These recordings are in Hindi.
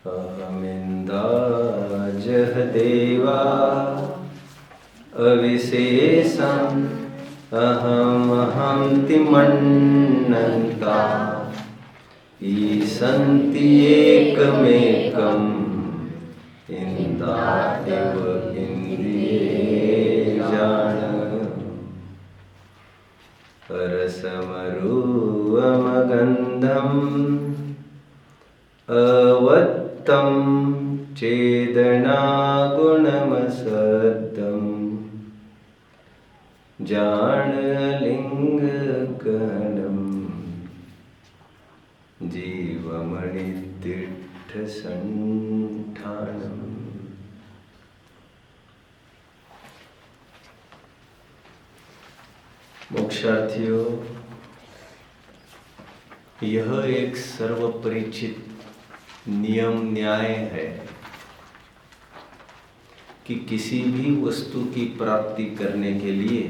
अहमिन्दाजः देवा अविशेषम् अहमहमिति मन्यन्ता ईशन्ति एकमेकम् इंद्रियेण रसमरूपमगन्धम् अवत्तं चेदनागुणमसद्दम् जानलिङ्गगणम् जीवमणितीर्थसंस्थानम्। मोक्षार्थियों, यह एक सर्वपरिचित नियम न्याय है कि किसी भी वस्तु की प्राप्ति करने के लिए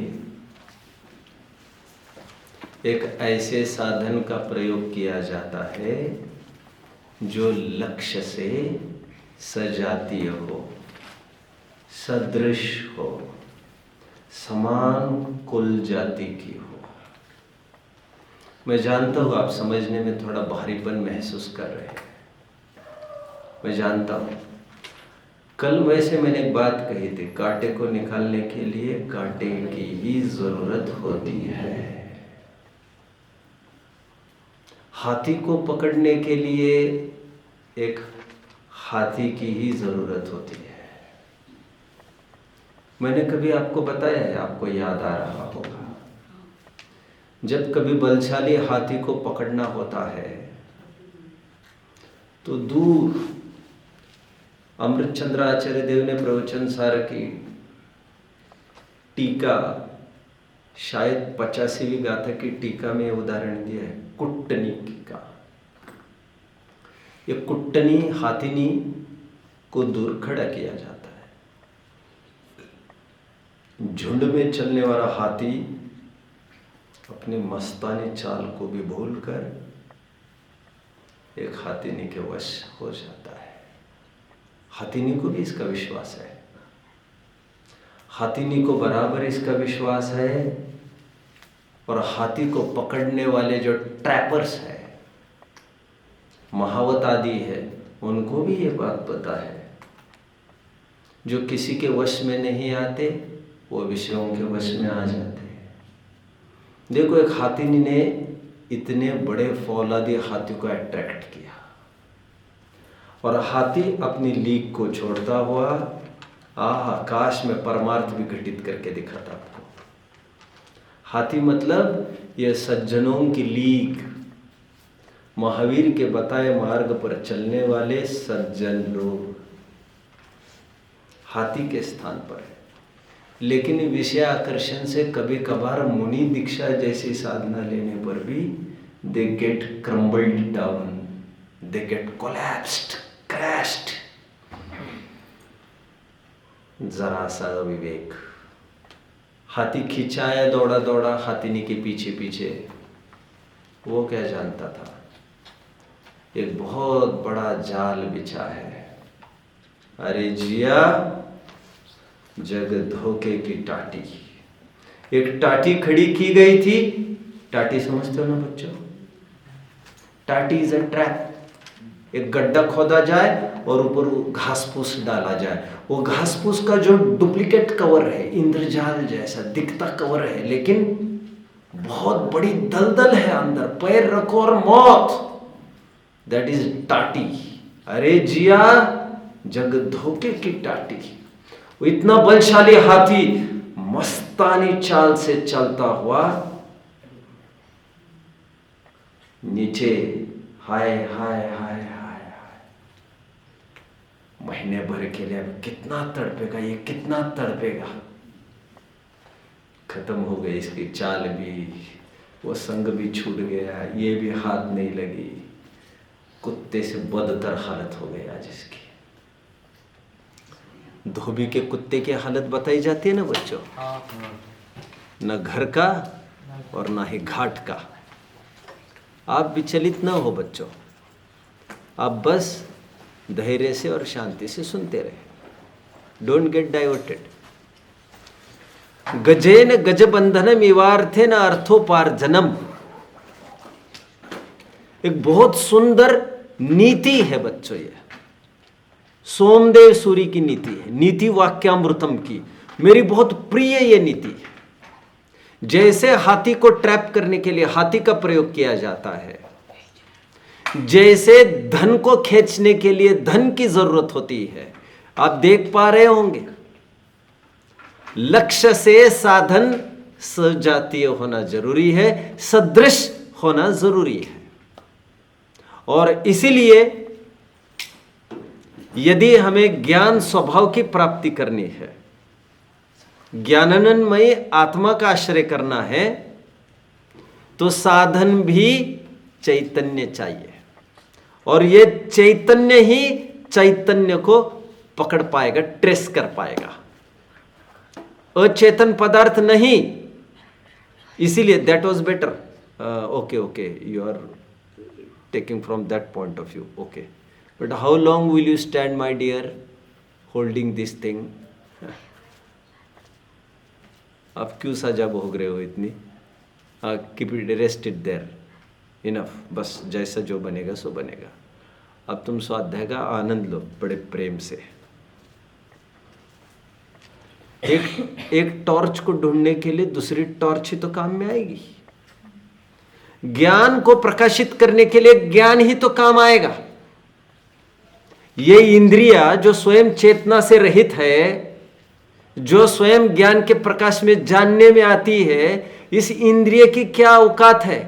एक ऐसे साधन का प्रयोग किया जाता है जो लक्ष्य से सजातीय हो, सदृश हो, समान कुल जाति की हो। मैं जानता हूँ आप समझने में थोड़ा भारीपन महसूस कर रहे हैं, मैं जानता हूँ। कल वैसे मैंने एक बात कही थी, कांटे को निकालने के लिए कांटे की ही जरूरत होती है, हाथी को पकड़ने के लिए एक हाथी की ही जरूरत होती है। मैंने कभी आपको बताया है, आपको याद आ रहा होगा, जब कभी बलशाली हाथी को पकड़ना होता है तो दूर अमृतचंद्र आचार्य देव ने प्रवचन सार की टीका, शायद 85वीं गाथा की टीका में उदाहरण दिया है कुट्टनी का। ये कुट्टनी हाथिनी को दूर खड़ा किया जाता है। झुंड में चलने वाला हाथी अपने मस्तानी चाल को भी भूलकर एक हाथिनी के वश हो जाता है। हाथिनी को भी इसका विश्वास है, हाथिनी को बराबर इसका विश्वास है, और हाथी को पकड़ने वाले जो ट्रैपर्स है, महावत आदि है, उनको भी ये बात पता है। जो किसी के वश में नहीं आते वो विषयों के वश में आ जाते हैं। देखो, एक हाथिनी ने इतने बड़े फौलादी हाथी को अट्रैक्ट किया, और हाथी अपनी लीक को छोड़ता हुआ आकाश में परमार्थ भी घटित करके दिखाता आपको। हाथी मतलब यह सज्जनों की लीक, महावीर के बताए मार्ग पर चलने वाले सज्जन लोग हाथी के स्थान पर है। लेकिन विषय आकर्षण से कभी कभार मुनि दीक्षा जैसी साधना लेने पर भी they get crumbled down, they get collapsed, crashed. जरा सा विवेक, हाथी खिंचाया दौड़ा दौड़ा हाथिनी के पीछे पीछे, वो क्या जानता था एक बहुत बड़ा जाल बिछा है। अरे जिया, जग धोखे की टाटी। एक टाटी खड़ी की गई थी। टाटी समझते हो ना बच्चों? टाटी इज अ ट्रैप। एक गड्ढा खोदा जाए और ऊपर घास फूस डाला जाए। वो घास फूस का जो डुप्लीकेट कवर है, इंद्रजाल जैसा दिखता कवर है, लेकिन बहुत बड़ी दलदल है अंदर, पैर रखो और मौत। दैट इज टाटी। अरे जिया, जग धोखे की टाटी। वो इतना बलशाली हाथी मस्तानी चाल से चलता हुआ नीचे, हाय हाय हाय हाय हाय, महीने भर के लिए अब कितना तड़पेगा ये, कितना तड़पेगा। खत्म हो गई इसकी चाल भी, वो संग भी छूट गया, ये भी हाथ नहीं लगी। कुत्ते से बदतर हालत हो गई आज इसकी। धोबी के कुत्ते की हालत बताई जाती है ना बच्चों, न घर का और ना ही घाट का। आप विचलित ना हो बच्चों, आप बस धैर्य से और शांति से सुनते रहे। Don't get diverted. गजेन गजबंधनम इवार्थेन अर्थोपार्जनम, एक बहुत सुंदर नीति है बच्चों। ये सोमदेव सूरी की नीति है, नीति वाक्यामृतम की। मेरी बहुत प्रिय ये नीति है। जैसे हाथी को ट्रैप करने के लिए हाथी का प्रयोग किया जाता है, जैसे धन को खींचने के लिए धन की जरूरत होती है, आप देख पा रहे होंगे, लक्ष्य से साधन सजातीय होना जरूरी है, सदृश होना जरूरी है। और इसीलिए यदि हमें ज्ञान स्वभाव की प्राप्ति करनी है, ज्ञानानंदमयी आत्मा का आश्रय करना है, तो साधन भी चैतन्य चाहिए। और ये चैतन्य ही चैतन्य को पकड़ पाएगा, ट्रेस कर पाएगा, अचेतन पदार्थ नहीं। इसीलिए that was better. Okay, you are taking from that point of view, okay, but how long will you stand my dear holding this thing? आप क्यों सजा भोग रहे हो इतनी? Keep it rested there, enough, बस जैसा जो बनेगा सो बनेगा। अब तुम स्वाध्याय का आनंद लो बड़े प्रेम से। एक टॉर्च को ढूंढने के लिए दूसरी टॉर्च ही तो काम में आएगी। ज्ञान को प्रकाशित करने के लिए ज्ञान ही तो काम आएगा। ये इंद्रिया जो स्वयं चेतना से रहित है, जो स्वयं ज्ञान के प्रकाश में जानने में आती है, इस इंद्रिय की क्या औकात है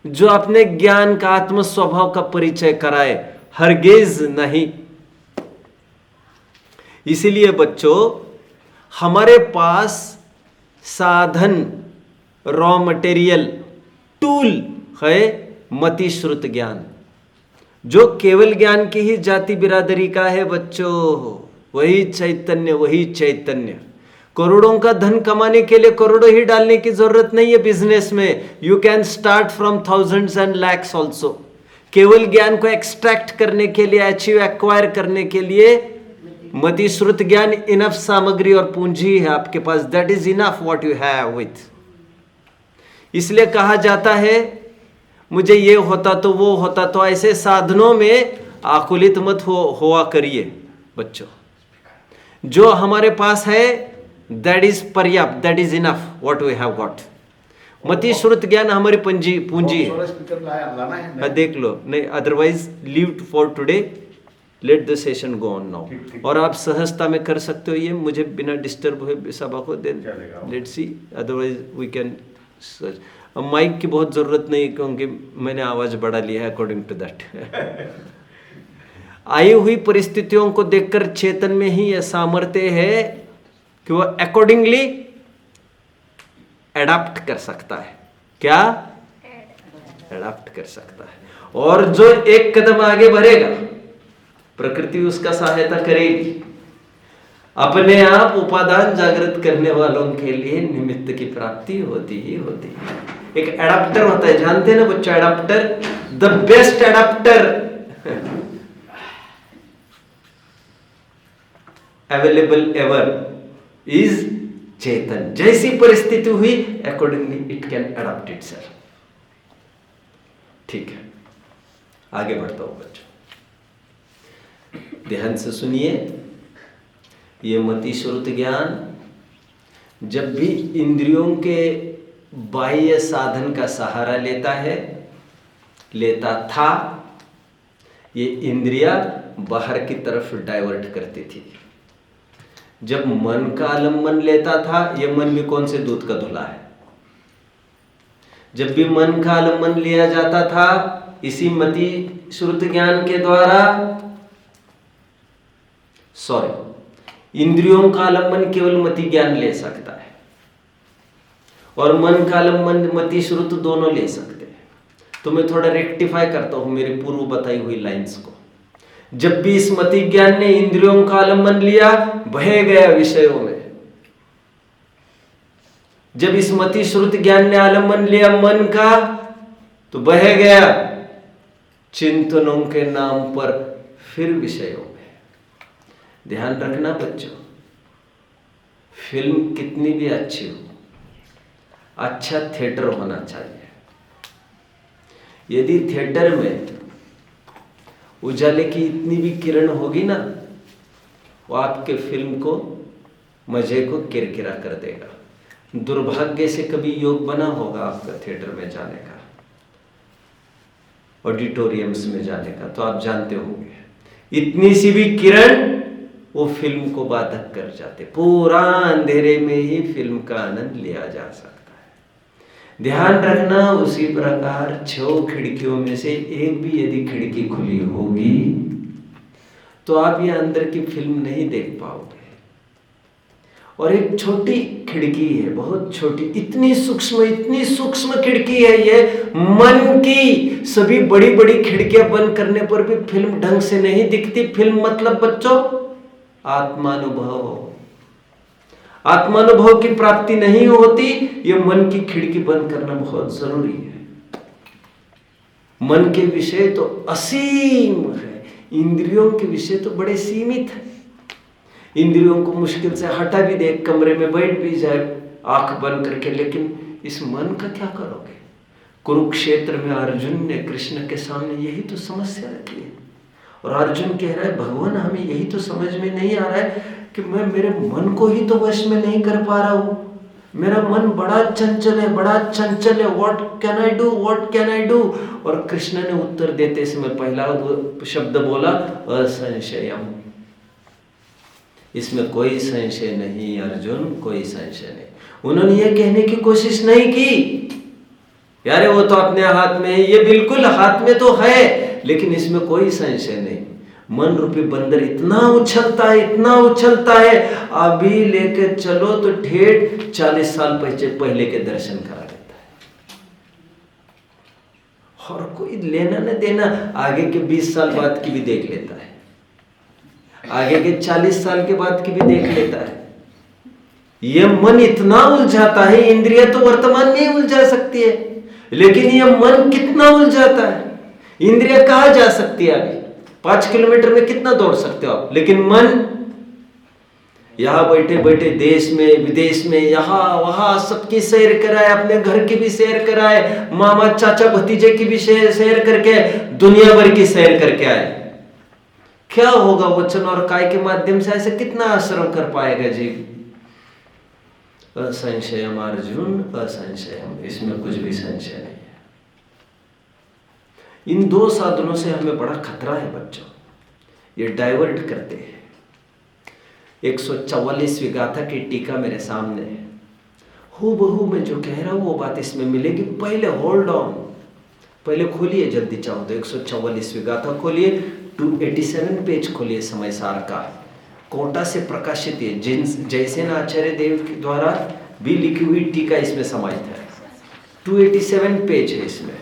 जो अपने ज्ञान का आत्म स्वभाव का परिचय कराए? हरगिज नहीं। इसीलिए बच्चों, हमारे पास साधन, रॉ मटेरियल, टूल है मति श्रुत ज्ञान, जो केवल ज्ञान की ही जाति बिरादरी का है बच्चों। वही चैतन्य, वही चैतन्य। करोड़ों का धन कमाने के लिए करोड़ों ही डालने की जरूरत नहीं है बिजनेस में। You can start from thousands and lakhs also. केवल ज्ञान को एक्सट्रैक्ट करने के लिए, अचीव, एक्वायर करने के लिए मति श्रुत ज्ञान इनफ सामग्री और पूंजी है आपके पास। That is enough what you have with. इसलिए कहा जाता है मुझे ये होता तो वो होता तो। ऐसे साधनों में आकुलित मत हुआ करिए बच्चों। जो हमारे पास है दैट इज पर्याप्त, that is enough what we have got. मति श्रुत ज्ञान हमारी पूंजी है। देख लो, नहीं otherwise leave for today, let the session go on now. और आप सहजता में कर सकते हो ये, मुझे बिना डिस्टर्ब हुए सभा को then let see, otherwise we can. Mic की बहुत जरूरत नहीं क्योंकि मैंने आवाज बढ़ा लिया है अकॉर्डिंग टू दैट। आई हुई परिस्थितियों को देखकर चेतन में ही यह सामर्थ्य है कि वो अकॉर्डिंगली एडाप्ट कर सकता है। क्या एडाप्ट कर सकता है। और जो एक कदम आगे बढ़ेगा प्रकृति उसका सहायता करेगी। अपने आप उपादान जागृत करने वालों के लिए निमित्त की प्राप्ति होती ही होती है। एक एडाप्टर होता है, जानते हैं ना बच्चा, adapter, the best adapter available ever is चेतन। जैसी परिस्थिति हुई accordingly it can adopt itself. ठीक है, आगे बढ़ता हूं बच्चों, ध्यान से सुनिए। ये मति श्रुत ज्ञान जब भी इंद्रियों के बाह्य साधन का सहारा लेता है, लेता था, ये इंद्रिया बाहर की तरफ डाइवर्ट करती थी। जब मन का आलम्बन लेता था, ये मन भी कौन से दूध का धुला है। जब भी मन का आलम्बन लिया जाता था, इसी मति श्रुत ज्ञान के द्वारा, इंद्रियों का आलम्बन केवल मति ज्ञान ले सकता है और मन का आलम्बन मति श्रुत दोनों ले सकते हैं। तो मैं थोड़ा रेक्टिफाई करता हूं मेरी पूर्व बताई हुई लाइंस को। जब भी इस मति ज्ञान ने इंद्रियों का आलम्बन लिया, बह गया विषयों में। जब इस मति श्रुत ज्ञान ने आलम्बन लिया मन का, तो बह गया चिंतनों के नाम पर फिर विषयों में ध्यान रखना बच्चों, फिल्म कितनी भी अच्छी हो, अच्छा थिएटर होना चाहिए। यदि थिएटर में उजाले की इतनी भी किरण होगी ना, वो आपके फिल्म को, मजे को किरकिरा कर देगा। दुर्भाग्य से कभी योग बना होगा आपका थिएटर में जाने का, ऑडिटोरियम्स में जाने का, तो आप जानते होंगे इतनी सी भी किरण वो फिल्म को बाधक कर जाते। पूरा अंधेरे में ही फिल्म का आनंद लिया जा सकता है। ध्यान रखना, उसी प्रकार 6 खिड़कियों में से एक भी यदि खिड़की खुली होगी तो आप ये अंदर की फिल्म नहीं देख पाओगे। और एक छोटी खिड़की है, बहुत छोटी, इतनी सूक्ष्म खिड़की है ये, मन की सभी बड़ी बड़ी खिड़कियां बंद करने पर भी फिल्म ढंग से नहीं दिखती। फिल्म मतलब बच्चों आत्मानुभव, आत्मानुभव की प्राप्ति नहीं होती। ये मन की खिड़की बंद करना बहुत जरूरी है। मन के विषय तो असीम है, इंद्रियों के विषय तो बड़े सीमित है। इंद्रियों को मुश्किल से हटा भी दे, कमरे में बैठ भी जाए आंख बंद करके, लेकिन इस मन का क्या करोगे? कुरुक्षेत्र में अर्जुन ने कृष्ण के सामने यही तो समस्या रखी है, और अर्जुन कह रहा है भगवान हमें यही तो समझ में नहीं आ रहा है कि मैं मेरे मन को ही तो वश में नहीं कर पा रहा हूं। मेरा मन बड़ा चंचल है, बड़ा चंचल है। What can I do, what can I do? और कृष्ण ने उत्तर देते समय पहला शब्द बोला असंशयम। इसमें कोई संशय नहीं अर्जुन, कोई संशय नहीं। उन्होंने ये कहने की कोशिश नहीं की यार वो तो अपने हाथ में है, ये बिल्कुल हाथ में तो है, लेकिन इसमें कोई संशय नहीं। मन रूपी बंदर इतना उछलता है, इतना उछलता है, अभी लेके चलो तो ठेठ 40 साल पहले के दर्शन करा देता है। और कोई लेना न देना, आगे के 20 साल बाद की भी देख लेता है, आगे के 40 साल के बाद की भी देख लेता है। ये मन इतना उलझाता है, इंद्रिय तो वर्तमान में ही उलझा सकती है, लेकिन ये मन कितना उलझाता है। इंद्रिय कहाँ जा सकती है? अभी 5 किलोमीटर में कितना दौड़ सकते हो आप, लेकिन मन यहां बैठे बैठे देश में विदेश में यहां वहां सबकी सैर कराए, अपने घर की भी सैर कराए, मामा चाचा भतीजे की भी सैर करके दुनिया भर की सैर करके आए। क्या होगा वचन और काय के माध्यम से ऐसे कितना आश्रम कर पाएगा जीव? असंशयम अर्जुन असंशयम, इसमें कुछ भी संशय नहीं है। इन 2 साधनों से हमें बड़ा खतरा है बच्चों, ये डाइवर्ट करते हैं। 144वीं गाथा की टीका मेरे सामने है, हूबहू मैं जो कह रहा हूं वो बात इसमें मिलेगी। पहले होल्ड ऑन, पहले खोलिए जल्दी चाहो तो 144वीं गाथा खोलिए, 287 पेज खोलिए समय सार का, कोटा से प्रकाशित है, जयसेन आचार्य देव के द्वारा भी लिखी हुई टीका इसमें समाहित है। 287 पेज है इसमें।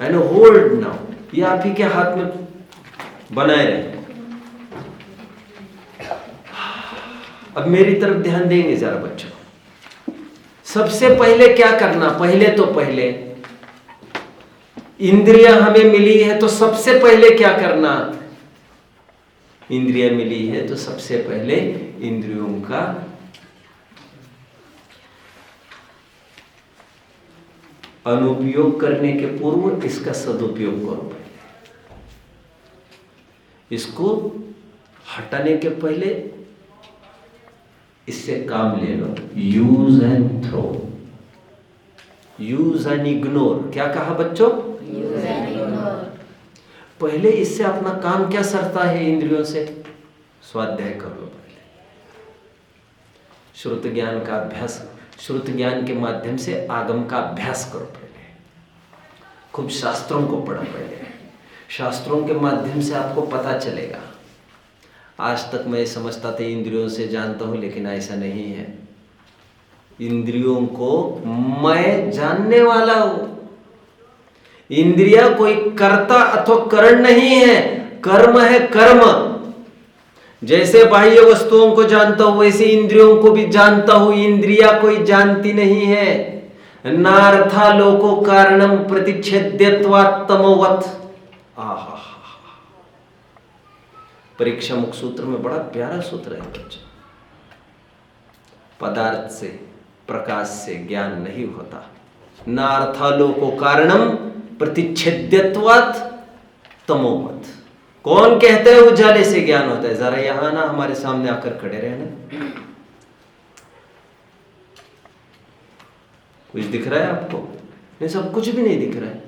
एंड होल्ड नाउ, ये आप ही के हाथ में बनाए रहे। अब मेरी तरफ ध्यान देंगे जरा बच्चों। सबसे पहले क्या करना? पहले इंद्रिया हमें मिली है तो सबसे पहले क्या करना? इंद्रिया मिली है तो सबसे पहले इंद्रियों का अनुपयोग करने के पूर्व इसका सदुपयोग करो। पहले इसको हटाने के पहले इससे काम ले लो। Use and throw, use and ignore. क्या कहा बच्चों? Use and ignore. पहले इससे अपना काम क्या सरता है? इंद्रियों से स्वाध्याय कर लो। पहले श्रुत ज्ञान का अभ्यास, श्रुत ज्ञान के माध्यम से आगम का अभ्यास करो। पहले खूब शास्त्रों को पढ़ो। पहले शास्त्रों के माध्यम से आपको पता चलेगा। आज तक मैं समझता था इंद्रियों से जानता हूं, लेकिन ऐसा नहीं है। इंद्रियों को मैं जानने वाला हूं। इंद्रिया कोई कर्ता अथवा करण नहीं है, कर्म है कर्म। जैसे बाह्य वस्तुओं को जानता हूं वैसे इंद्रियों को भी जानता हूं। इंद्रिया कोई जानती नहीं है। नार्था लोको कारणम प्रतिच्छेद्यत्वात् तमोवत्। आहा, परीक्षा मुख सूत्र में बड़ा प्यारा सूत्र है बच्चों, पदार्थ से प्रकाश से ज्ञान नहीं होता। नार्थालोको कारणम प्रतिच्छेद्यत्वात् तमोवत्। कौन कहता है उजाले से ज्ञान होता है? जरा यहां ना हमारे सामने आकर खड़े रहना। कुछ दिख रहा है आपको? नहीं, सब कुछ भी नहीं दिख रहा है।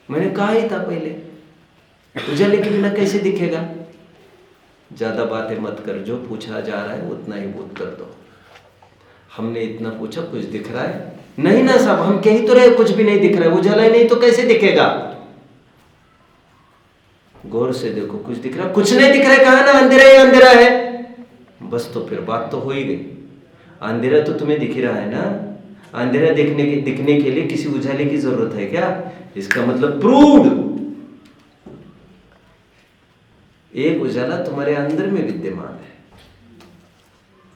मैंने कहा ही था पहले, उजाले के बिना कैसे दिखेगा? ज्यादा बातें मत कर, जो पूछा जा रहा है उतना ही बोध कर दो। हमने इतना पूछा, कुछ दिख रहा है? नहीं ना साहब, हम कह ही तो रहे कुछ भी नहीं दिख रहा है। उजाला ही नहीं तो कैसे दिखेगा? गौर से देखो, कुछ दिख रहा है? कुछ नहीं दिख रहा है, कहा ना अंधेरा ही अंधेरा है। बस तो फिर बात तो हो ही गई। अंधेरा तो तुम्हें दिख ही रहा है ना। अंधेरा दिखने के लिए किसी उजाले की जरूरत है क्या? इसका मतलब प्रूव्ड, एक उजाला तुम्हारे अंदर में विद्यमान है,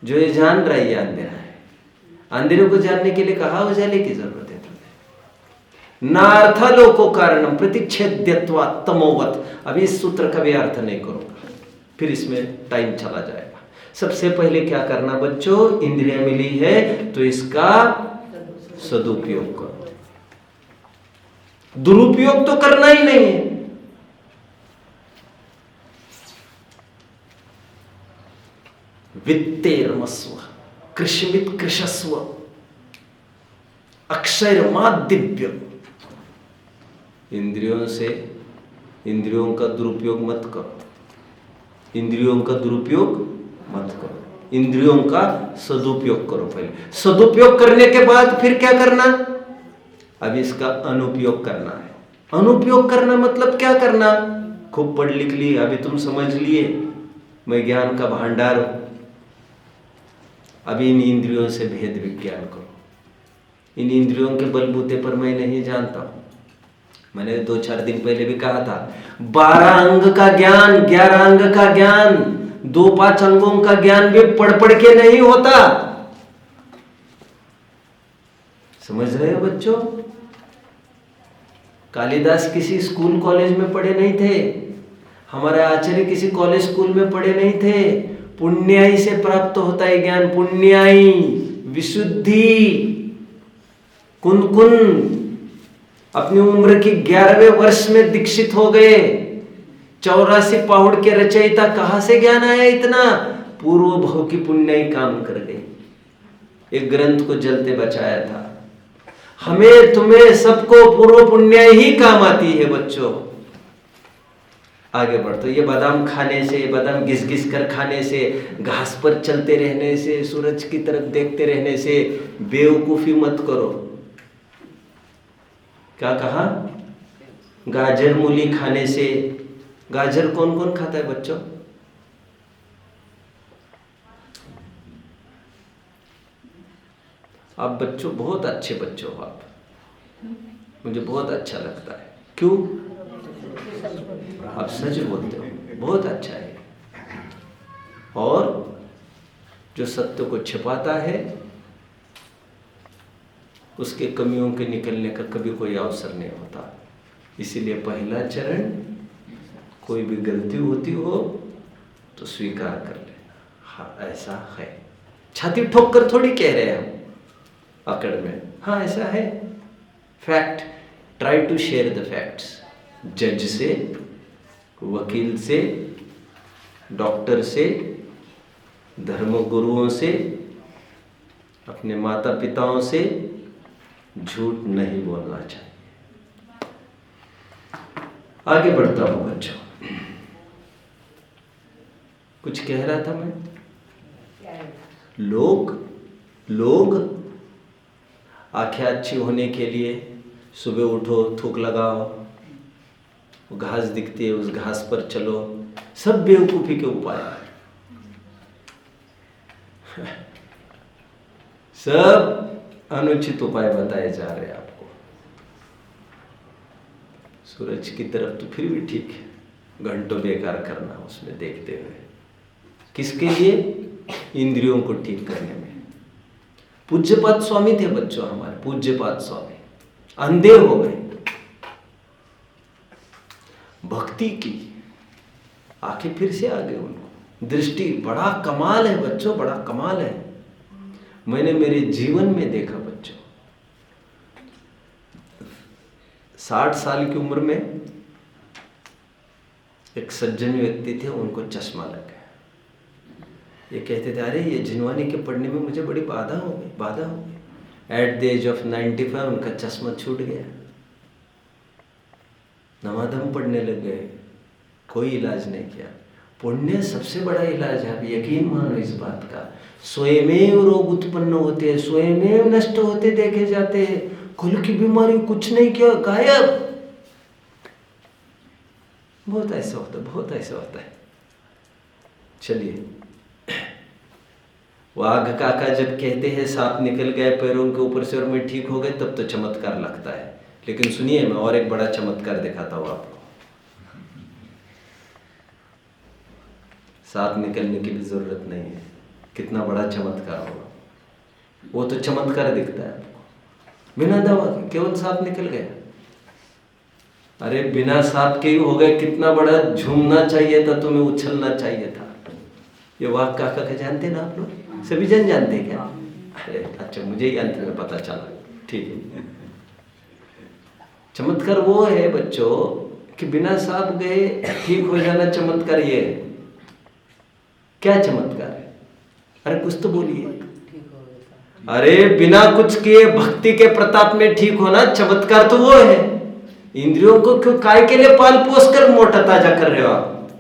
जो ये जान रहा है ये अंधेरा है। अंधेरे को जानने के लिए कहा उजाले की जरूरत है तुम्हें। नार्थालोको कारणम प्रतिच्छेद्यत्वात् तमोवत्। अभी इस सूत्र का भी अर्थ नहीं करूंगा, फिर इसमें टाइम चला जाएगा। सबसे पहले क्या करना बच्चों, इंद्रिय मिली है तो इसका सदुपयोग करो। दुरुपयोग तो करना ही नहीं है। वित्तेर्मस्व कृषिमित कृषस्व अक्षरमादिव्य। इंद्रियों से इंद्रियों का दुरुपयोग मत करो, इंद्रियों का दुरुपयोग मत करो, इंद्रियों का सदुपयोग करो। पहले सदुपयोग करने के बाद फिर क्या करना? अब इसका अनुपयोग करना है। अनुपयोग करना मतलब क्या करना? खूब पढ़ लिख लिए, अभी तुम समझ लिए मैं ज्ञान का भंडार हूं। अभी इन इंद्रियों से भेद विज्ञान करो। इन इंद्रियों के बलबूते पर मैं नहीं जानता हूं। मैंने 2-4 दिन पहले भी कहा था, 12 अंग का ज्ञान, 11 अंग का ज्ञान, 2-5 अंगों का ज्ञान भी पढ़ पढ़ के नहीं होता। समझ रहे हो बच्चों? कालिदास किसी स्कूल कॉलेज में पढ़े नहीं थे, हमारे आचार्य किसी कॉलेज स्कूल में पढ़े नहीं थे। पुण्याई से प्राप्त होता है ज्ञान, पुण्याई, विशुद्धि, कुन अपनी उम्र की 11वें वर्ष में दीक्षित हो गए। 84 पहाड़ के रचयिता, कहां से ज्ञान आया इतना? पूर्व भव की पुण्याई काम कर गई, एक ग्रंथ को जलते बचाया था। हमें तुम्हें सबको पूर्व पुण्याई ही काम आती है बच्चों। आगे बढ़ो। ये बादाम खाने से, बादाम घिस घिस कर खाने से, घास पर चलते रहने से, सूरज की तरफ देखते रहने से बेवकूफी मत करो। क्या कहा? गाजर मूली खाने से। गाजर कौन कौन खाता है बच्चों? आप बच्चों बहुत अच्छे बच्चों हो आप, मुझे बहुत अच्छा लगता है। क्यों? आप सच बोलते हो, बहुत अच्छा है। और जो सत्य को छिपाता है उसके कमियों के निकलने का कभी कोई अवसर नहीं होता। इसीलिए पहला चरण, कोई भी गलती होती हो तो स्वीकार कर लेना, हाँ ऐसा है। छाती ठोक कर थोड़ी कह रहे हैं हम अकड़ में, हाँ ऐसा है, fact. Try to share the facts. जज से, वकील से, डॉक्टर से, धर्मगुरुओं से, अपने माता पिताओं से झूठ नहीं बोलना चाहिए। आगे बढ़ता हूं बच्चों, कुछ कह रहा था मैं। लोग आंखें अच्छी होने के लिए सुबह उठो, थूक लगाओ, घास दिखती है उस घास पर चलो, सब बेवकूफी के उपाय हैं। सब अनुचित उपाय बताए जा रहे हैं आपको। सूरज की तरफ तो फिर भी ठीक है, घंटों बेकार करना उसमें देखते हुए। किसके लिए? इंद्रियों को ठीक करने में। पूज्यपाद स्वामी थे बच्चों हमारे, पूज्यपाद स्वामी अंधे हो गए, भक्ति की, आंखें फिर से आ गई उनको। दृष्टि बड़ा कमाल है बच्चों, बड़ा कमाल है। मैंने मेरे जीवन में देखा बच्चों, 60 साल की उम्र में एक सज्जन व्यक्ति थे, उनको चश्मा लग गया। ये कहते थे अरे ये जिनवानी के पढ़ने में मुझे बड़ी बाधा हो गई। एट द एज ऑफ 95 उनका चश्मा छूट गया। नमाधम पढ़ने लग गए, कोई इलाज नहीं किया। पुण्य सबसे बड़ा इलाज है, आप यकीन मानो इस बात का। स्वयमेव रोग उत्पन्न होते हैं, स्वयमेव नष्ट होते देखे जाते हैं। कुल की बीमारी कुछ नहीं किया, गायब। बहुत ऐसा होता है, बहुत ऐसा होता है। चलिए, वाघ काका जब कहते हैं सांप निकल गए पैरों के ऊपर से और मैं ठीक हो गए, तब तो चमत्कार लगता है। लेकिन सुनिए, मैं और एक बड़ा चमत्कार दिखाता हूं आपको। सांप निकलने की भी जरूरत नहीं है, कितना बड़ा चमत्कार होगा। वो तो चमत्कार दिखता है आपको, बिना दवा के केवल सांप निकल गया। अरे बिना सांप के ही हो गए, कितना बड़ा झूमना चाहिए था, तुम्हें उछलना चाहिए था। ये वाघ काका का जानते ना आप लोग, सभी जन जानते हैं क्या? अरे अच्छा, मुझे ही अंत में पता चला, ठीक है। चमत्कार वो है बच्चों कि बिना सांप गए ठीक हो जाना, चमत्कार ये है। क्या चमत्कार है? अरे कुछ तो बोलिए। अरे बिना कुछ किए भक्ति के प्रताप में ठीक होना, चमत्कार तो वो है। इंद्रियों को क्यों काय के लिए पाल पोस कर मोटा ताजा कर रहे हो आप?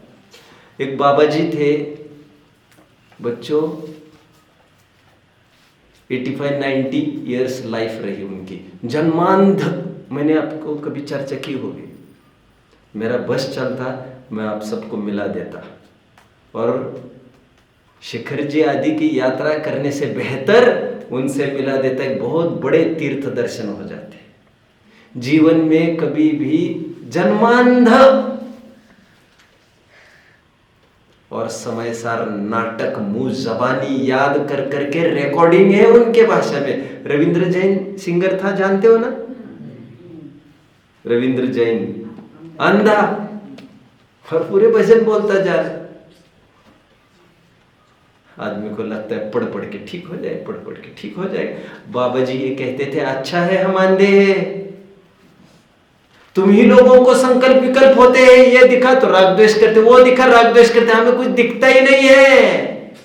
एक बाबा जी थे बच्चों, 85-90 ईयर्स लाइफ रही उनकी, जन्मांध। मैंने आपको कभी चर्चा की होगी। मेरा बस चलता, मैं आप सबको मिला देता, और शिखर जी आदि की यात्रा करने से बेहतर उनसे मिला देता। एक बहुत बड़े तीर्थ दर्शन हो जाते। जीवन में कभी भी जन्मांध और समय सार नाटक मुंह जबानी याद कर करके रिकॉर्डिंग है उनके भाषा में। रविंद्र जैन सिंगर था, जानते हो ना? रविंद्र जैन अंधा और पूरे भजन बोलता जा रहा। आदमी को लगता है पढ़ पढ़ के ठीक हो जाए, पढ़ पढ़ के ठीक हो जाए। बाबा जी ये कहते थे, अच्छा है हम अंधे हैं, तुम ही लोगों को संकल्प विकल्प होते हैं, ये दिखा तो राग द्वेष करते, वो दिखा राग द्वेष करते, हमें कुछ दिखता ही नहीं है।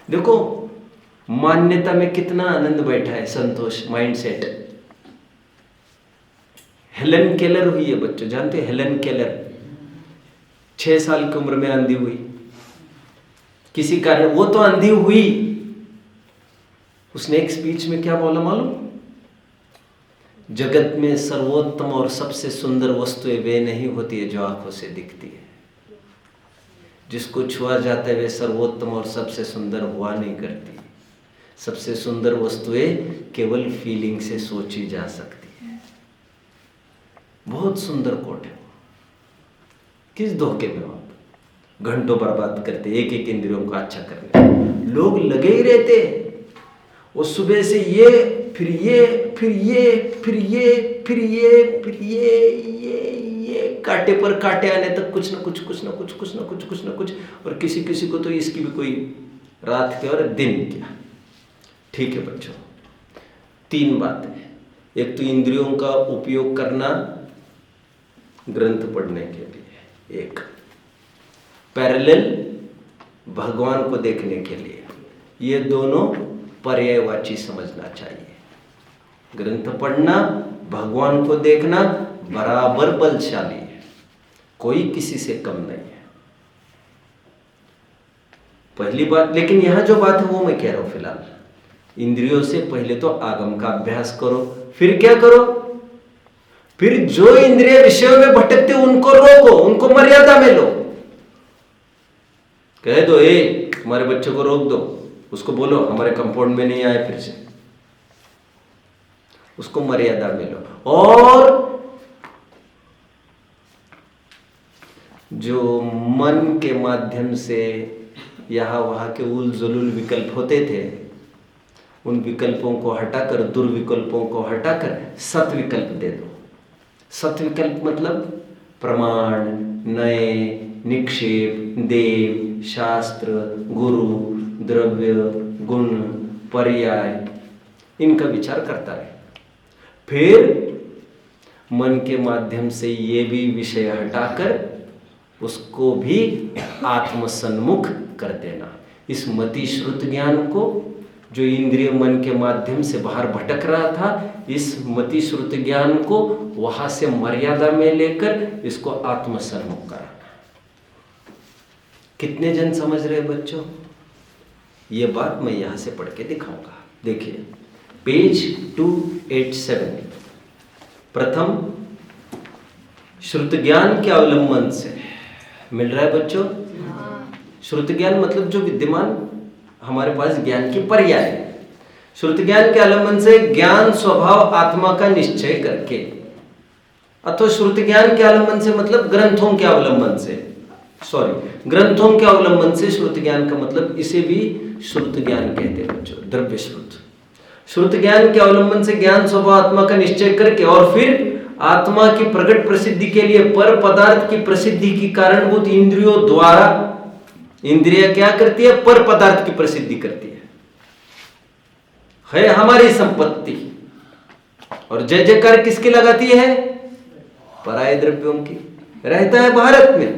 देखो मान्यता में कितना आनंद बैठा है, संतोष, माइंडसेट। हेलन केलर हुई है बच्चों, जानते हैं हेलन केलर? 6 साल की उम्र में अंधी हुई किसी कारण। वो तो अंधी हुई, उसने एक स्पीच में क्या बोला मालूम? जगत में सर्वोत्तम और सबसे सुंदर वस्तुएं वे नहीं होती है जो आंखों से दिखती है। जिसको छुआ जाता है वे सर्वोत्तम और सबसे सुंदर हुआ नहीं करती। सबसे सुंदर वस्तुएं केवल फीलिंग से सोची जा सकती है। बहुत सुंदर कोट है। किस धोखे में आप घंटों बर्बाद करते एक एक इंद्रियों को अच्छा करने। लोग लगे ही रहते, वो सुबह से ये फिर ये फिर ये फिर ये फिर ये फिर ये कांटे पर कांटे आने तक कुछ ना कुछ कुछ ना कुछ कुछ ना कुछ कुछ ना कुछ। और किसी किसी को तो इसकी भी कोई रात की और दिन की। ठीक है बच्चों, 3 बातें। एक तो इंद्रियों का उपयोग करना ग्रंथ पढ़ने के लिए, एक पैरेलल भगवान को देखने के लिए। ये दोनों पर्यायवाची समझना चाहिए। ग्रंथ पढ़ना, भगवान को देखना बराबर बलशाली है, कोई किसी से कम नहीं है। पहली बात, लेकिन यहां जो बात है वो मैं कह रहा हूं फिलहाल, इंद्रियों से पहले तो आगम का अभ्यास करो, फिर क्या करो? फिर जो इंद्रिय विषयों में भटकते उनको रोको, उनको मर्यादा में लो। कह दो, तुम्हारे बच्चे को रोक दो, उसको बोलो हमारे कंपाउंड में नहीं आए फिर से, उसको मर्यादा में लो। और जो मन के माध्यम से यहां वहां के उल जुलूल विकल्प होते थे, उन विकल्पों को हटाकर, दुर्विकल्पों को हटाकर सत विकल्प दे दो। सत विकल्प मतलब प्रमाण, नए, निक्षेप, देव, शास्त्र, गुरु, द्रव्य, गुण, पर्याय, इनका विचार करता है। फिर मन के माध्यम से ये भी विषय हटाकर उसको भी आत्मसन्मुख कर देना। इस मति श्रुत ज्ञान को, जो इंद्रिय मन के माध्यम से बाहर भटक रहा था, इस मति श्रुत ज्ञान को वहां से मर्यादा में लेकर इसको आत्मसन्मुख करा। कितने जन समझ रहे बच्चों? ये बात मैं यहां से पढ़ के दिखाऊंगा। देखिए पेज 287, प्रथम श्रुत ज्ञान के अवलंबन से मिल रहा है बच्चों। श्रुत ज्ञान मतलब जो विद्यमान हमारे पास ज्ञान की पर्याय है। श्रुत ज्ञान के अवलंबन से ज्ञान स्वभाव आत्मा का निश्चय करके, अथवा श्रुत ज्ञान के अवलंबन से मतलब ग्रंथों के अवलंबन से, ग्रंथों के अवलंबन से श्रुत ज्ञान का मतलब, इसे भी श्रुत ज्ञान कहते हैं बच्चों, द्रव्य श्रुत। श्रुत ज्ञान के अवलंबन से ज्ञान स्वभाव आत्मा का निश्चय करके और फिर आत्मा की प्रकट प्रसिद्धि के लिए पर पदार्थ की प्रसिद्धि की कारणभूत इंद्रियों द्वारा, इंद्रिय क्या करती है? पर पदार्थ की प्रसिद्धि करती है हमारी संपत्ति। और जय जयकार किसकी लगाती है? पराये द्रव्यों की। रहता है भारत में,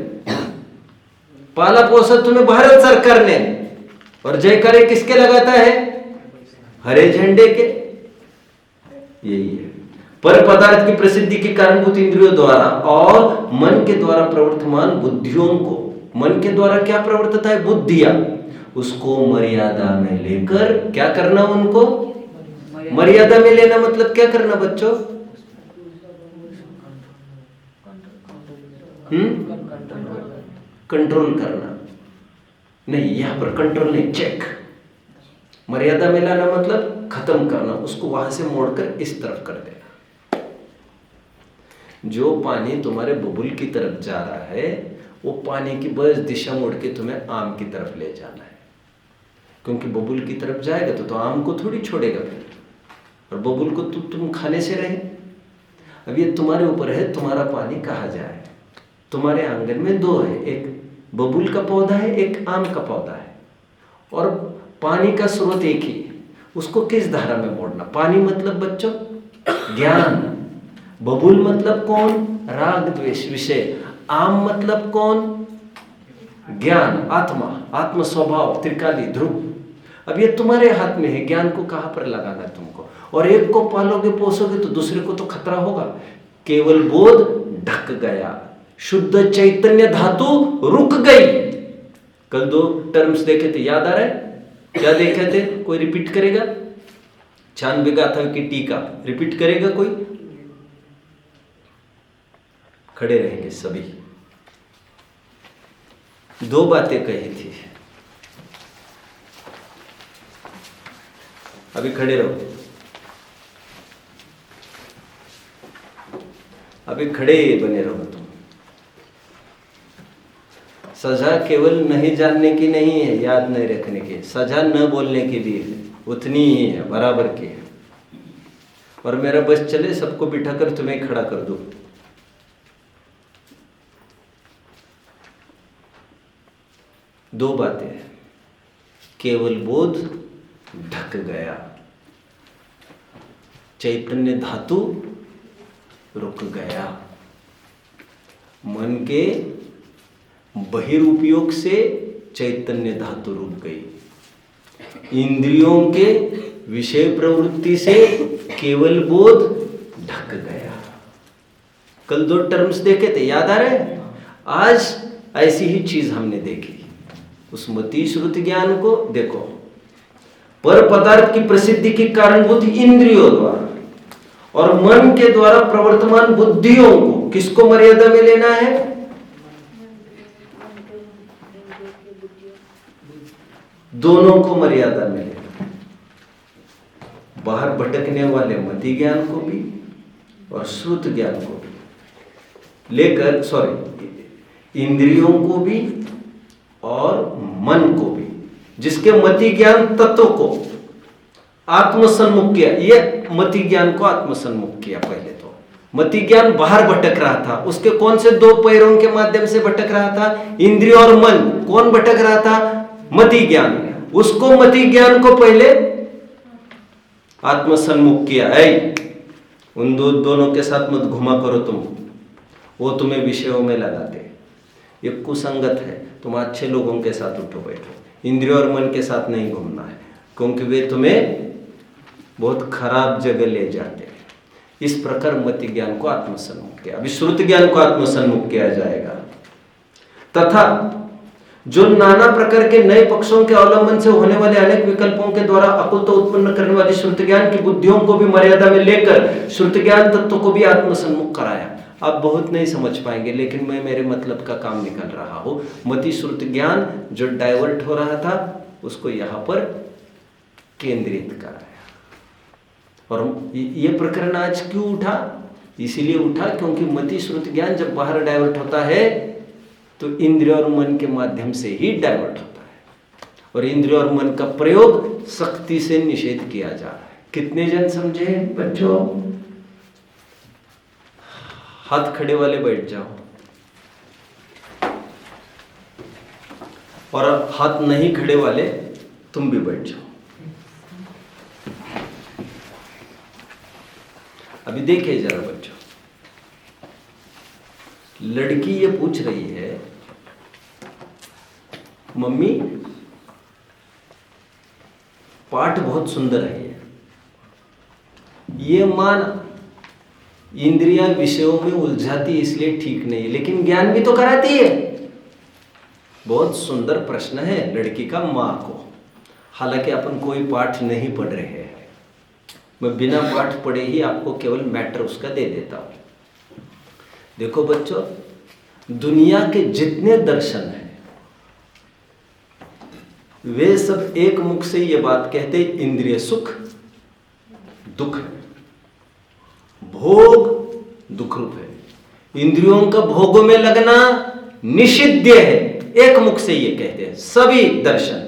पाला पोसा तुम्हें भारत सरकार ने, और जयकारे किसके लगाता है? हरे झंडे के। यही है पर पदार्थ की प्रसिद्धि के कारणभूत इंद्रियों द्वारा और मन के द्वारा प्रवर्तमान बुद्धियों को, मन के द्वारा क्या प्रवर्तित है? बुद्धियां, उसको मर्यादा में लेकर क्या करना? उनको मर्यादा में लेना मतलब क्या करना बच्चों? कंट्रोल करना नहीं, यहां पर कंट्रोल नहीं, चेक। मर्यादा में लाना मतलब खत्म करना, उसको वहां से मोड़कर इस तरफ कर देना। जो पानी तुम्हारे बबुल की तरफ जा रहा है, वो पानी की बस दिशा मोड़ के तुम्हें आम की तरफ ले जाना है, क्योंकि बबुल की तरफ जाएगा तो आम को थोड़ी छोड़ेगा फिर, और बबुल को तुम खाने से रहे। अब ये तुम्हारे ऊपर है, तुम्हारा पानी कहाँ जाए। तुम्हारे आंगन में दो है, एक बबुल का पौधा है, एक आम का पौधा है, और पानी का स्रोत एक ही है। उसको किस धारा में मोड़ना? पानी मतलब बच्चों ज्ञान, बबुल मतलब कौन? राग द्वेष विषय, आम मतलब कौन? ज्ञान, आत्मा, आत्म स्वभाव, त्रिकाली ध्रुव। अब ये तुम्हारे हाथ में है, ज्ञान को कहां पर लगाना है तुमको। और एक को पालोगे पोसोगे तो दूसरे को तो खतरा होगा। केवल बोध ढक गया, शुद्ध चैतन्य धातु रुक गई। कल 2 टर्म्स देखे थे, याद आ रहा है? क्या देखे थे? कोई रिपीट करेगा? 96 गाथा की टीका रिपीट करेगा कोई? खड़े रहेंगे सभी। 2 बातें कही थी, अभी खड़े रहो, अभी खड़े बने रहो तुम। सजा केवल नहीं जानने की नहीं है, याद नहीं रखने की, सजा न बोलने की भी है, उतनी ही है, बराबर की है। और मेरा बस चले सबको बिठाकर तुम्हें खड़ा कर दो। दो बातें, केवल बोध ढक गया, चैतन्य धातु रुक गया। मन के बहिरुपयोग से चैतन्य धातु रुक गई। इंद्रियों के विषय प्रवृत्ति से केवल बोध ढक गया। कल 2 टर्म्स देखे थे, याद आ रहे हैं? आज ऐसी ही चीज हमने देखी। उस मति श्रुति ज्ञान को देखो, पर पदार्थ की प्रसिद्धि के कारणभूत इंद्रियों द्वारा और मन के द्वारा प्रवर्तमान बुद्धियों को किसको मर्यादा में लेना है? दोनों को मर्यादा में लेना। बाहर भटकने वाले मति ज्ञान को भी और श्रुत ज्ञान को भी लेकर, इंद्रियों को भी और मन को भी, जिसके मति ज्ञान तत्व को आत्मसन्मुख किया। ये मति ज्ञान को आत्मसन्मुख किया पहले तो, मति ज्ञान बाहर भटक रहा था। उसके कौन से दो पैरों के माध्यम से भटक रहा था? इंद्रिय और मन। कौन भटक रहा था? मति ज्ञान। उसको मति ज्ञान को पहले आत्मसन्मुख किया। उन दोनों के साथ मत घुमा करो तुम, वो तुम्हें विषयों में लगाते, ये कुसंगत है। तुम अच्छे लोगों के साथ उठो बैठो, इंद्रिय और मन के साथ नहीं घूमना है, क्योंकि वे तुम्हें बहुत खराब जगह ले जाते हैं। इस प्रकार मति ज्ञान को आत्मसन्मुख किया। अभी श्रुति ज्ञान को आत्मसन्मुख किया जाएगा। तथा जो नाना प्रकार के नए पक्षों के अवलंबन से होने वाले अनेक विकल्पों के द्वारा अकुलता उत्पन्न करने वाली श्रुति ज्ञान की बुद्धियों को भी मर्यादा में लेकर श्रुति ज्ञान तत्व को भी आत्मसन्मुख कराया। आप बहुत नहीं समझ पाएंगे, लेकिन मैं मेरे मतलब का काम निकल रहा हूं। मति श्रुति ज्ञान जो डाइवर्ट हो रहा था उसको यहां पर केंद्रित कराया। और ये प्रकरण आज क्यों उठा? इसीलिए उठा क्योंकि मति श्रुति ज्ञान जब बाहर डाइवर्ट होता है तो इंद्रिय और मन के माध्यम से ही डाइवर्ट होता है, और इंद्रिय और मन का प्रयोग सख्ती से निषेध किया जा रहा है। कितने जन समझे बच्चों? हाथ खड़े वाले बैठ जाओ, और हाथ नहीं खड़े वाले तुम भी बैठ जाओ। अभी देखिए जरा बच्चों, लड़की ये पूछ रही है, मम्मी पाठ बहुत सुंदर है, ये मान इंद्रिया विषयों में उलझाती इसलिए ठीक नहीं, लेकिन ज्ञान भी तो कराती है। बहुत सुंदर प्रश्न है लड़की का माँ को। हालांकि अपन कोई पाठ नहीं पढ़ रहे हैं, मैं बिना पाठ पढ़े ही आपको केवल मैटर उसका दे देता हूं। देखो बच्चों, दुनिया के जितने दर्शन हैं वे सब एक मुख से ये बात कहते, इंद्रिय सुख दुख है, भोग दुख रूप है, इंद्रियों का भोगों में लगना निषिद्ध है। एक मुख से ये कहते हैं सभी दर्शन।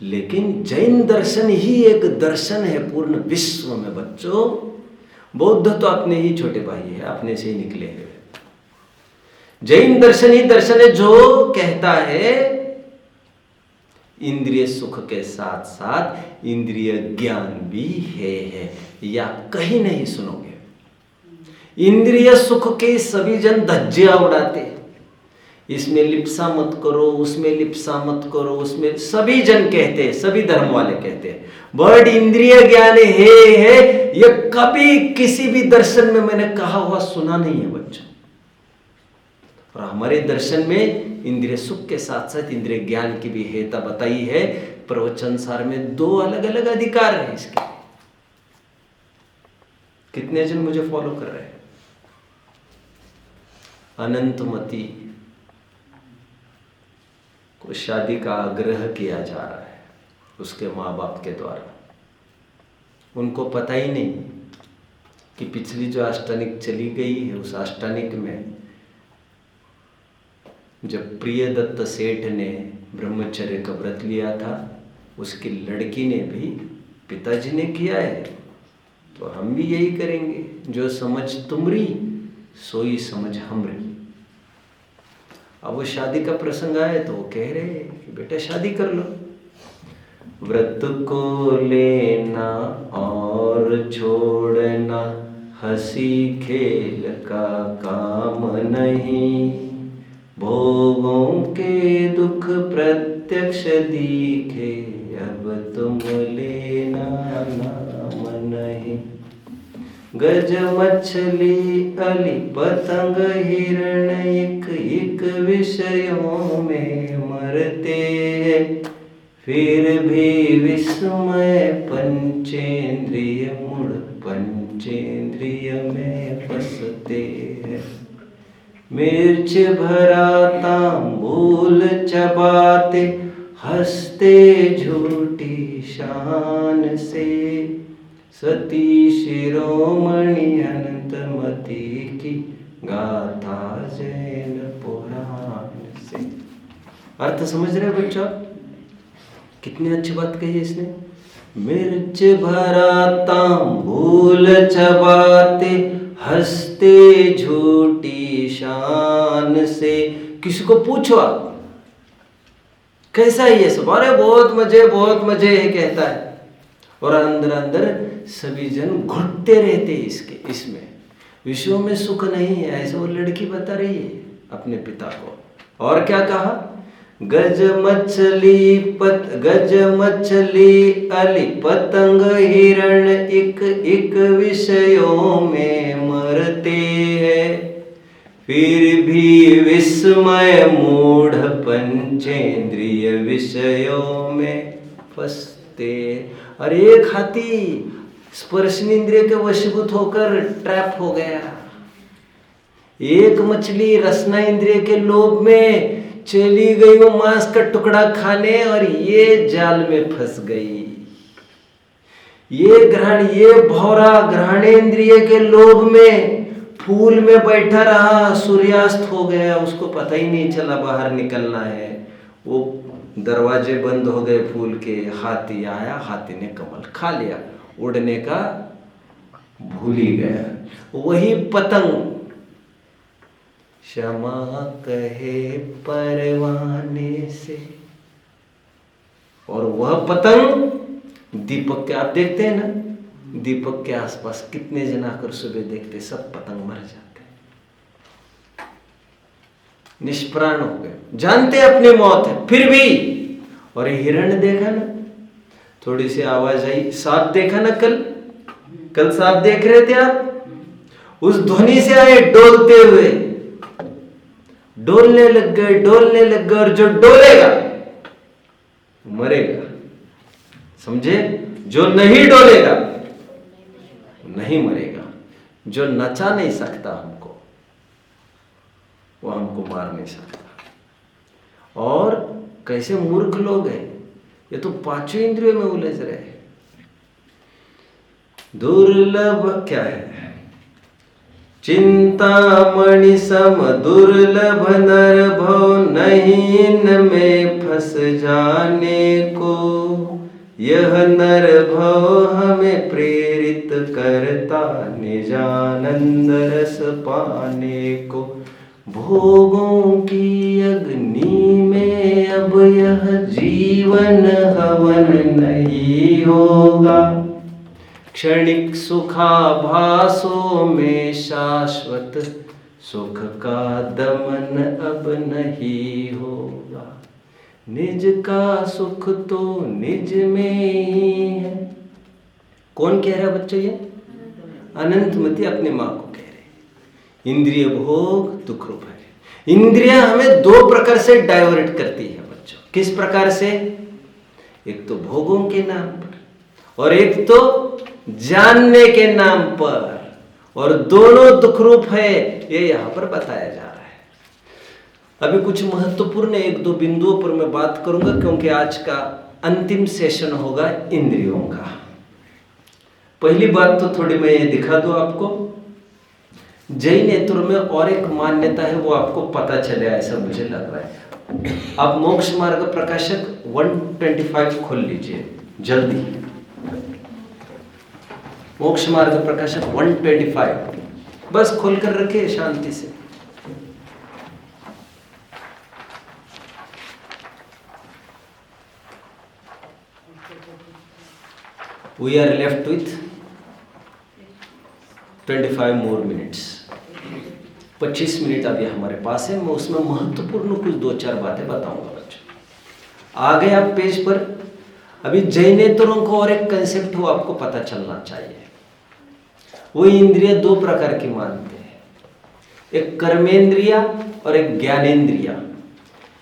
लेकिन जैन दर्शन ही एक दर्शन है पूर्ण विश्व में बच्चों। बौद्ध तो अपने ही छोटे भाई है, अपने से ही निकले हैं। जैन दर्शन ही दर्शन है जो कहता है इंद्रिय सुख के साथ साथ इंद्रिय ज्ञान भी है, या कहीं नहीं सुनोगे। इंद्रिय सुख के सभी जन धज्जियां उड़ाते, इसमें लिप्सा मत करो, उसमें लिप्सा मत करो, उसमें सभी जन कहते हैं, सभी धर्म वाले कहते हैं। वर्ड इंद्रिय ज्ञान है ये कभी किसी भी दर्शन में मैंने कहा हुआ सुना नहीं है बच्चों। और हमारे दर्शन में इंद्रिय सुख के साथ साथ इंद्रिय ज्ञान की भी हेता बताई है। प्रवचन सार में 2 अलग अलग अधिकार है इसके। कितने जन मुझे फॉलो कर रहे हैं? अनंतमती को शादी का आग्रह किया जा रहा है उसके माँ बाप के द्वारा। उनको पता ही नहीं कि पिछली जो अष्टानिक चली गई है उस अष्टानिक में जब प्रियदत्त सेठ ने ब्रह्मचर्य का व्रत लिया था, उसकी लड़की ने भी पिताजी ने किया है, तो हम भी यही करेंगे। जो समझ तुमरी सोई समझ हमरी। अब वो शादी का प्रसंग आया तो वो कह रहे कि बेटा शादी कर लो। व्रत को लेना और छोड़ना हंसी खेल का काम नहीं, भोगों के दुख प्रत्यक्ष दिखे अब तुम लेना नाम नहीं। गज मछली अली पतंग हिरण एक एक विषयों में मरते हैं, फिर भी विस्मय पंचेंद्रिय मुड़ पंचेंद्रिय में फंसते हैं। मिर्च भरा तांबूल चबाते हंसते झूठी शान से, सती शिरोमणि अनंतमती की गाथा जैन पुराण से। अर्थ समझ रहे हो बच्चों? कितनी अच्छी बात कही है इसने। मिर्च भरा तांबूल चबाते, हंसते झूठी शान से। किसी को पूछो आप कैसा है ये सब, अरे बहुत मजे है कहता है, और अंदर अंदर सभी जन घुटते रहते इसमें विश्व में सुख नहीं है, ऐसे वो लड़की बता रही है अपने पिता को। और क्या कहा, गज मछली अली पतंग हिरण एक एक विषयों में मरते हैं, फिर भी विस्मय मूढ़ पंचेंद्रिय विषयों में फंसते। और एक हाथी स्पर्शनेंद्रिय के वशीभूत होकर ट्रैप हो गया, एक मछली रसना इंद्रिय के लोभ में चली गई वो मांस का टुकड़ा खाने, और ये जाल में फंस गई। ये भौरा ग्रहणेंद्रिय के लोभ में फूल में बैठा रहा, सूर्यास्त हो गया, उसको पता ही नहीं चला बाहर निकलना है, वो दरवाजे बंद हो गए फूल के। हाथी आया, हाथी ने कमल खा लिया, उड़ने का भूल ही गया। वही पतंग क्षमा कहे परवाने से, और वह पतंग दीपक के, आप देखते हैं ना दीपक के आसपास कितने जन आकर सुबह देखते, सब पतंग मर जाते, निष्प्राण हो गए, जानते अपनी मौत है फिर भी। और हिरण देखा ना, थोड़ी सी आवाज आई, सांप देखा ना, कल सांप देख रहे थे आप, उस ध्वनि से आए डोलते हुए, डोलने लग गए, और जो डोलेगा मरेगा, समझे, जो नहीं डोलेगा नहीं मरेगा, जो नचा नहीं सकता हमको वो हमको मार नहीं सकता। और कैसे मूर्ख लोग हैं, ये तो पांचों इंद्रियों में उलझ रहे हैं। दुर्लभ क्या है, चिंतामणि सम दुर्लभ नर भव, नहीं इनमें फंस जाने को, यह नर भव हमें प्रेरित करता निजानंद रस पाने को। भोगों की अग्नि में अब यह जीवन हवन नहीं होगा, क्षणिक सुखाभासों में शाश्वत सुख का दमन अब नहीं होगा। निज का सुख तो निज में ही है। कौन कह रहा है बच्चों, ये अनंतमती अपनी माँ को कह रहे। इंद्रिय भोग दुख रूप है। इंद्रियां हमें दो प्रकार से डाइवर्ट करती है बच्चों। किस प्रकार से, एक तो भोगों के नाम पर और एक तो जानने के नाम पर, और दोनों दुख रूप है, ये यहां पर बताया जा रहा है। अभी कुछ महत्वपूर्ण एक दो बिंदुओं पर मैं बात करूंगा, क्योंकि आज का अंतिम सेशन होगा इंद्रियों का। पहली बात तो थोड़ी मैं ये दिखा दूं आपको, जैनेतर में और एक मान्यता है, वो आपको पता चले ऐसा मुझे लग रहा है। आप मोक्ष मार्ग प्रकाशक 125 खोल लीजिए जल्दी। मोक्ष मार्ग प्रकाशक 125 बस खोल कर रखिए शांति से। We are left with 25 more minutes। 25 minute अभी हमारे पास है। मैं उसमें महत्वपूर्ण कुछ दो चार बातें बताऊंगा बच्चों। आ गए आप पेज पर। अभी जैनेतरों को और एक कंसेप्ट हो आपको पता चलना चाहिए। वो इंद्रिय दो प्रकार की मानते हैं, एक कर्मेंद्रिया और एक ज्ञानेंद्रिया।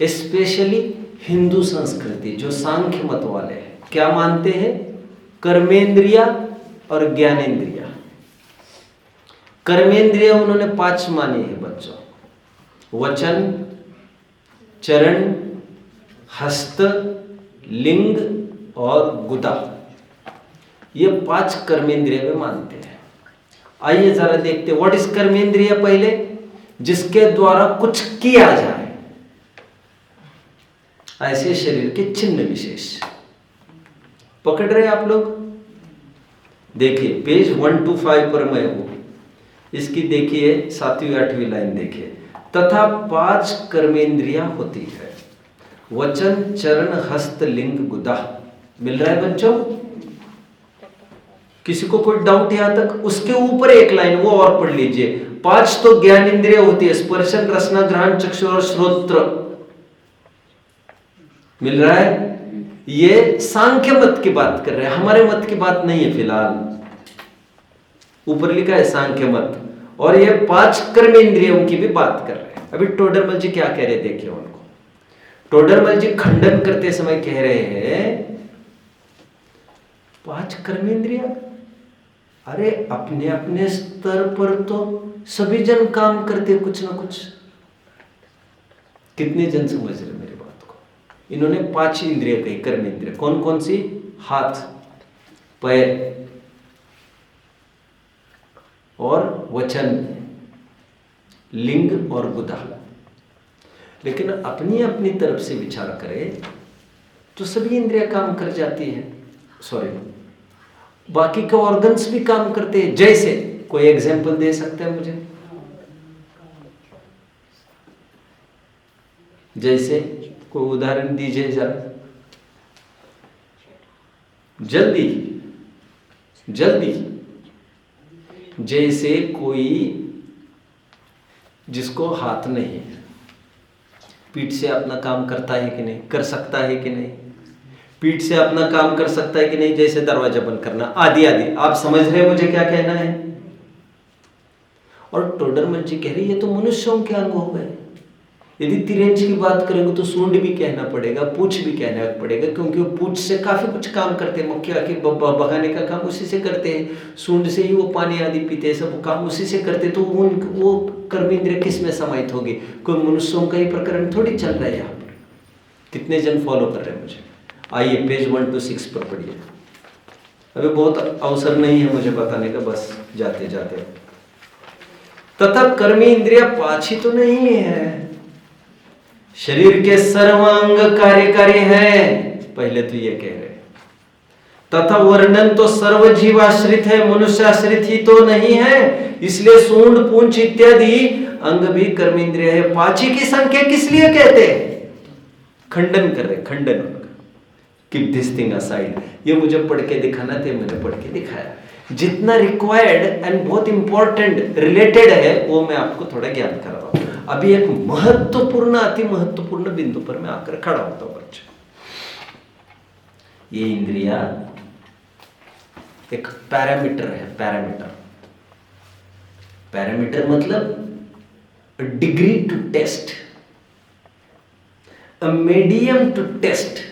स्पेशली हिंदू संस्कृति जो सांख्य मत वाले हैं क्या मानते हैं, कर्मेंद्रिया और ज्ञानेंद्रिया। कर्मेंद्रिय उन्होंने 5 मानी है बच्चों, वचन, चरण, हस्त, लिंग और गुदा। ये 5 कर्मेंद्रिय में मानते हैं। आइए जरा देखते व्हाट इज कर्मेंद्रिय। पहले जिसके द्वारा कुछ किया जाए, ऐसे शरीर के चिन्ह विशेष। पकड़ रहे आप लोग? देखिए पेज 125 पर मैं हूं, इसकी देखिए 7वीं 8वीं लाइन देखिए। तथा 5 कर्मेंद्रियां होती है, वचन चरण हस्त लिंग गुदा। मिल रहा है बच्चों? किसी को कोई डाउट यहां तक? उसके ऊपर एक लाइन वो और पढ़ लीजिए। 5 तो ज्ञान इंद्रिय होती है, स्पर्शन रसना घ्राण चक्षु और श्रोत्र। मिल रहा है? ये सांख्य मत की बात कर रहे हैं, हमारे मत की बात नहीं है फिलहाल। ऊपर लिखा है सांख्य मत, और ये 5 कर्म इंद्रियों की भी बात कर रहे हैं। अभी टोडरमल जी क्या कह रहे हैं देखिए उनको। टोडरमल जी खंडन करते समय कह रहे हैं 5 कर्मेंद्रिय, अरे अपने अपने स्तर पर तो सभी जन काम करते कुछ ना कुछ। कितने जन समझ रहे मेरी बात को? इन्होंने 5 इंद्रिय कही, कर्मेंद्रिय। कौन कौन सी? हाथ, पैर और वचन, लिंग और गुदा। लेकिन अपनी अपनी तरफ से विचार करें तो सभी इंद्रियां काम कर जाती है, सॉरी बाकी के ऑर्गन्स भी काम करते हैं। जैसे कोई एग्जांपल दे सकते हैं मुझे? जैसे कोई उदाहरण दीजिए जरा, जल्दी जल्दी। जैसे कोई जिसको हाथ नहीं है, पीठ से अपना काम करता है कि नहीं, कर सकता है कि नहीं? पीठ से अपना काम कर सकता है कि नहीं? जैसे दरवाजा बंद करना आदि आदि। आप समझ रहे हैं मुझे क्या कहना है? और टोडरमल जी कह रही है ये तो मनुष्यों के अंग हो गए। यदि तिरंज की बात करेंगे तो सूंड भी कहना पड़ेगा, पूंछ भी कहना पड़ेगा, क्योंकि वो पूंछ से काफी कुछ काम करते हैं। मक्खिया के भगाने का काम उसी से करते हैं, सूंड से ही वो पानी आदि पीते हैं, सब काम उसी से करते। तो वो कर्मेंद्रिय किस में समाहित होगी? कोई मनुष्यों का ही प्रकरण थोड़ी चल रहा है यहाँ पर। कितने जन फॉलो कर रहे हैं मुझे? आइए पेज 126 पर पढ़िए। अभी बहुत अवसर नहीं है मुझे बताने का, बस जाते जाते। तथा कर्मी इंद्रिया 5 ही तो नहीं है, शरीर के सर्वांग कार्यकारी है, पहले तो ये कह रहे। तथा वर्णन तो सर्वजीवाश्रित है, मनुष्याश्रित ही तो नहीं है, इसलिए सूंड पूंछ इत्यादि अंग भी कर्मेंद्रिय है। 5 की संख्या किस लिए कहते हैं? खंडन कर रहे, खंडन उनका। Keep this thing aside. ये मुझे पढ़ के दिखाना था, मैंने पढ़ के दिखाया। जितना रिक्वायर्ड एंड बहुत इंपॉर्टेंट रिलेटेड है वो मैं आपको थोड़ा ज्ञान करा रहा हूं। अभी एक महत्वपूर्ण, अति महत्वपूर्ण बिंदु पर मैं आकर खड़ा होता हूं बच्चे। ये इंद्रिया एक पैरामीटर है। पैरामीटर, पैरामीटर मतलब degree to taste, a medium to taste.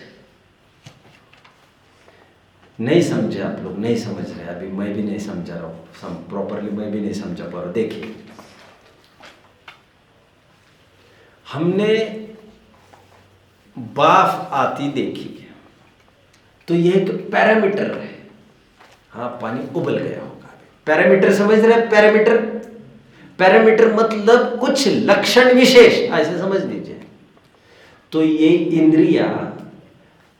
नहीं समझे आप लोग? नहीं समझ रहे? अभी मैं भी नहीं समझा रहा हूं प्रॉपरली, मैं भी नहीं समझा पा रहा। देखिए हमने बाफ आती देखी है तो यह एक पैरामीटर है। हाँ पानी उबल गया होगा। पैरामीटर समझ रहे हैं? पैरामीटर, पैरामीटर मतलब कुछ लक्षण विशेष, ऐसे समझ लीजिए। तो ये इंद्रिया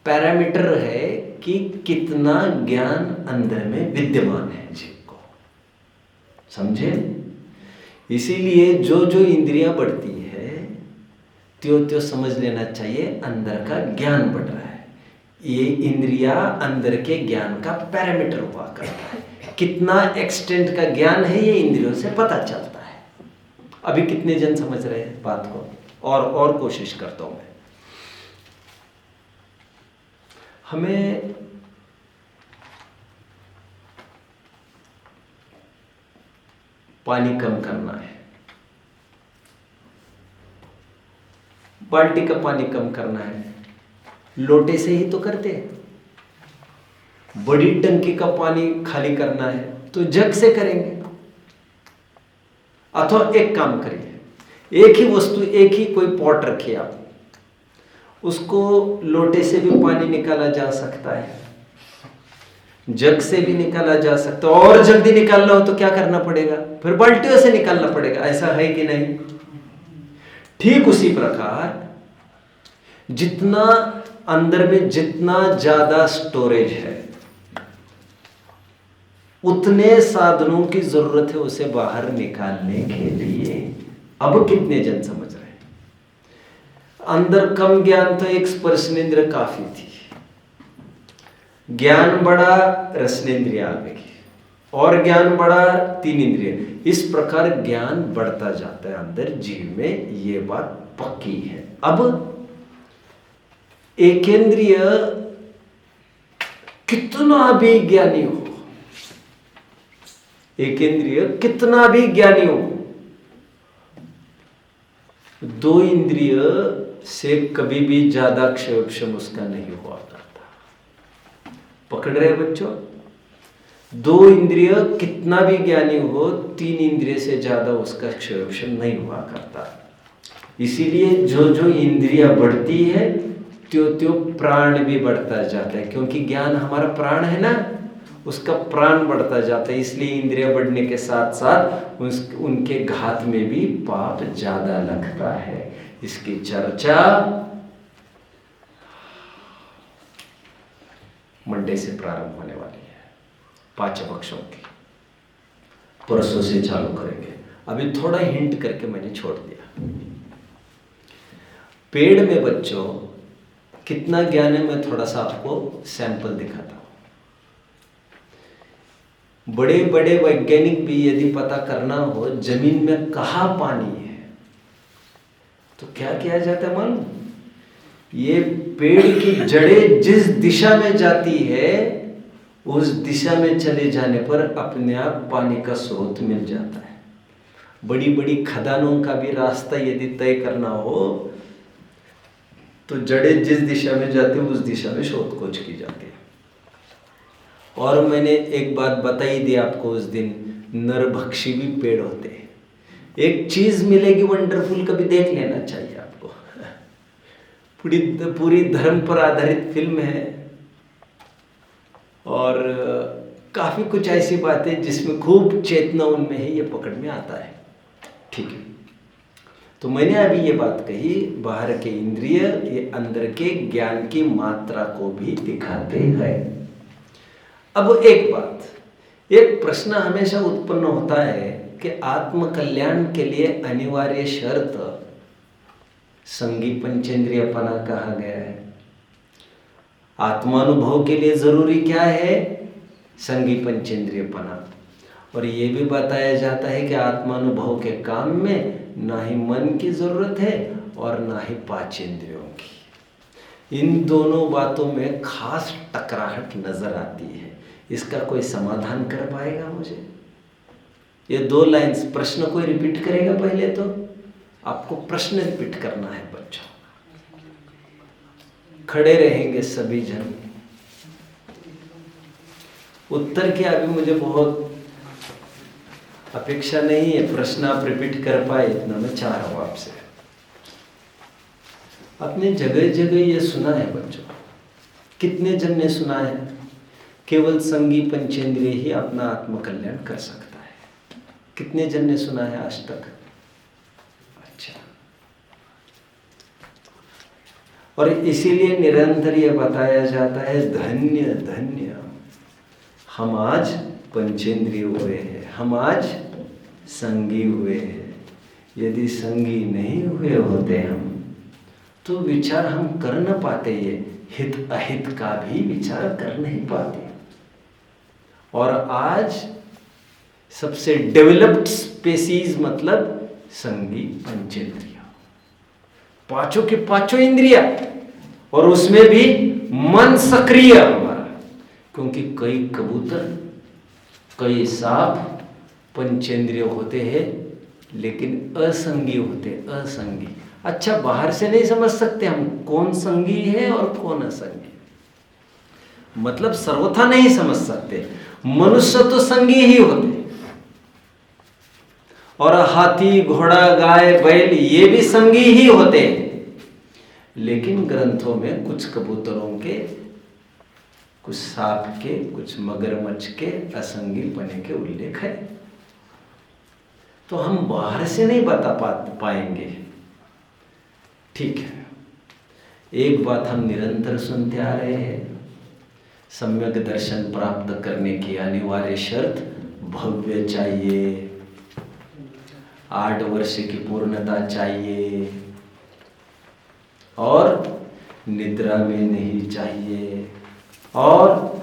पैरामीटर है कि कितना ज्ञान अंदर में विद्यमान है जीव को, समझे? इसीलिए जो जो इंद्रियां बढ़ती है त्यों त्यों समझ लेना चाहिए अंदर का ज्ञान बढ़ रहा है। ये इंद्रिया अंदर के ज्ञान का पैरामीटर हुआ करता है। कितना एक्सटेंट का ज्ञान है ये इंद्रियों से पता चलता है। अभी कितने जन समझ रहे हैं बात को? और कोशिश करता हूं मैं। हमें पानी कम करना है, बाल्टी का पानी कम करना है, लोटे से ही तो करते हैं। बड़ी टंकी का पानी खाली करना है तो जग से करेंगे। अथवा एक काम करिए, एक ही वस्तु, एक ही कोई पॉट रखिए आप, उसको लोटे से भी पानी निकाला जा सकता है, जग से भी निकाला जा सकता है, और जल्दी निकालना हो तो क्या करना पड़ेगा? फिर बाल्टियों से निकालना पड़ेगा। ऐसा है कि नहीं? ठीक उसी प्रकार जितना अंदर में जितना ज्यादा स्टोरेज है उतने साधनों की जरूरत है उसे बाहर निकालने के लिए। अब कितने जन समझ रहे हैं? अंदर कम ज्ञान था, एक स्पर्शनेंद्र काफी थी। ज्ञान बढ़ा, रसनेंद्रिय आ गई, और ज्ञान बढ़ा, 3 इंद्रिय। इस प्रकार ज्ञान बढ़ता जाता है अंदर जीव में, ये बात पक्की है। अब एकेंद्रिय कितना भी ज्ञानी हो, एकेंद्रिय कितना भी ज्ञानी हो, 2 इंद्रिय से कभी भी ज्यादा क्षयोक्षम उसका नहीं हुआ करता। पकड़ रहे बच्चों? 2 इंद्रिय कितना भी ज्ञानी हो, 3 इंद्रिय से ज्यादा उसका क्षयोक्षम नहीं हुआ करता। इसीलिए जो जो इंद्रिया बढ़ती है त्यो त्यो प्राण भी बढ़ता जाता है, क्योंकि ज्ञान हमारा प्राण है ना, उसका प्राण बढ़ता जाता है। इसलिए इंद्रिय बढ़ने के साथ साथ उनके घात में भी पाप ज्यादा लगता है। इसकी चर्चा मंडे से प्रारंभ होने वाली है, 5 पक्षों की, परसों से चालू करेंगे। अभी थोड़ा हिंट करके मैंने छोड़ दिया। पेड़ में बच्चों कितना ज्ञान है, मैं थोड़ा सा आपको सैंपल दिखाता हूं। बड़े बड़े वैज्ञानिक भी यदि पता करना हो जमीन में कहाँ पानी है तो क्या किया जाता है मालूम? ये पेड़ की जड़ें जिस दिशा में जाती है उस दिशा में चले जाने पर अपने आप पानी का स्रोत मिल जाता है। बड़ी बड़ी खदानों का भी रास्ता यदि तय करना हो तो जड़ें जिस दिशा में जाती है उस दिशा में शोध खोज की जाती है। और मैंने एक बात बताई दी आपको उस दिन, नरभक्षी भी पेड़ होते हैं। एक चीज मिलेगी वंडरफुल, कभी देख लेना चाहिए आपको। पूरी धर्म पर आधारित फिल्म है और काफी कुछ ऐसी बातें जिसमें खूब चेतना उनमें है, ये पकड़ में आता है। ठीक है, तो मैंने अभी ये बात कही, बाहर के इंद्रिय ये अंदर के ज्ञान की मात्रा को भी दिखाते हैं। अब एक बात, एक प्रश्न हमेशा उत्पन्न होता है कि आत्म कल्याण के लिए अनिवार्य शर्त संगी पंचेंद्रियपना कहा गया है। आत्मानुभव के लिए जरूरी क्या है? संगी पंचेंद्रियपना। और ये भी बताया जाता है कि आत्मानुभव के काम में ना ही मन की जरूरत है और ना ही पांचेंद्रियों की। इन दोनों बातों में खास टकराहट नजर आती है। इसका कोई समाधान कर पाएगा मुझे? ये 2 लाइन्स, प्रश्न कोई रिपीट करेगा? पहले तो आपको प्रश्न रिपीट करना है बच्चों। खड़े रहेंगे सभी जन। उत्तर की अभी मुझे बहुत अपेक्षा नहीं है, प्रश्न आप रिपीट कर पाए इतना मैं चाह रहा हूं आपसे। आपने जगह जगह ये सुना है बच्चों, कितने जन ने सुना है केवल संगी पंचेंद्रिय ही अपना आत्मकल्याण कर सकता है? कितने जन ने सुना है आज तक? अच्छा, और इसीलिए निरंतर ये बताया जाता है धन्य धन्य हम आज पंचेंद्रिय हुए हैं, हम आज संगी हुए हैं। यदि संगी नहीं हुए होते हम तो विचार हम कर न पाते, ये हित अहित का भी विचार कर नहीं पाते। और आज सबसे डेवलप्ड स्पेसीज मतलब संगी पंचेंद्रिय, 5 के 5 इंद्रिया, और उसमें भी मन सक्रिय हमारा। क्योंकि कई कबूतर, कई सांप पंचेंद्रिय होते हैं लेकिन असंगी होते, असंगी। अच्छा, बाहर से नहीं समझ सकते हम कौन संगी है और कौन असंगी, मतलब सर्वथा नहीं समझ सकते। मनुष्य तो संगी ही होते, और हाथी घोड़ा गाय बैल ये भी संगी ही होते हैं। लेकिन ग्रंथों में कुछ कबूतरों के, कुछ सांप के, कुछ मगरमच्छ के असंगी पने के उल्लेख है। तो हम बाहर से नहीं बता पाएंगे, ठीक है। एक बात हम निरंतर सुनते आ रहे हैं, सम्यक दर्शन प्राप्त करने की अनिवार्य शर्त भव्य चाहिए, 8 वर्ष की पूर्णता चाहिए, और निद्रा में नहीं चाहिए, और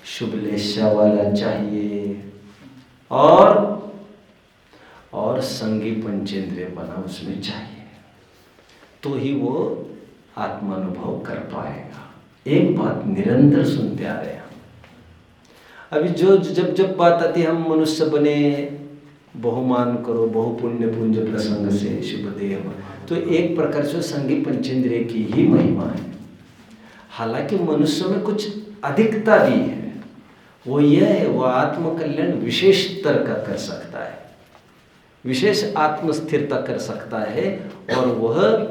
शुभलेशा वाला चाहिए, और संगी पंचेंद्रिय बना उसमें चाहिए, तो ही वो आत्मानुभव कर पाएगा। एक बात निरंतर सुनते आ रहे हैं। अभी जो जब बात आती है हम मनुष्य बने, बहुमान करो, बहुपुण्य पुंज प्रसंग से शुभदेव, तो एक प्रकार से संगी पंचेंद्रिय की ही महिमा है। हालांकि मनुष्य में कुछ अधिकता भी है, वो यह है वह आत्मकल्याण विशेष स्तर का कर सकता है, विशेष आत्मस्थिरता कर सकता है, और वह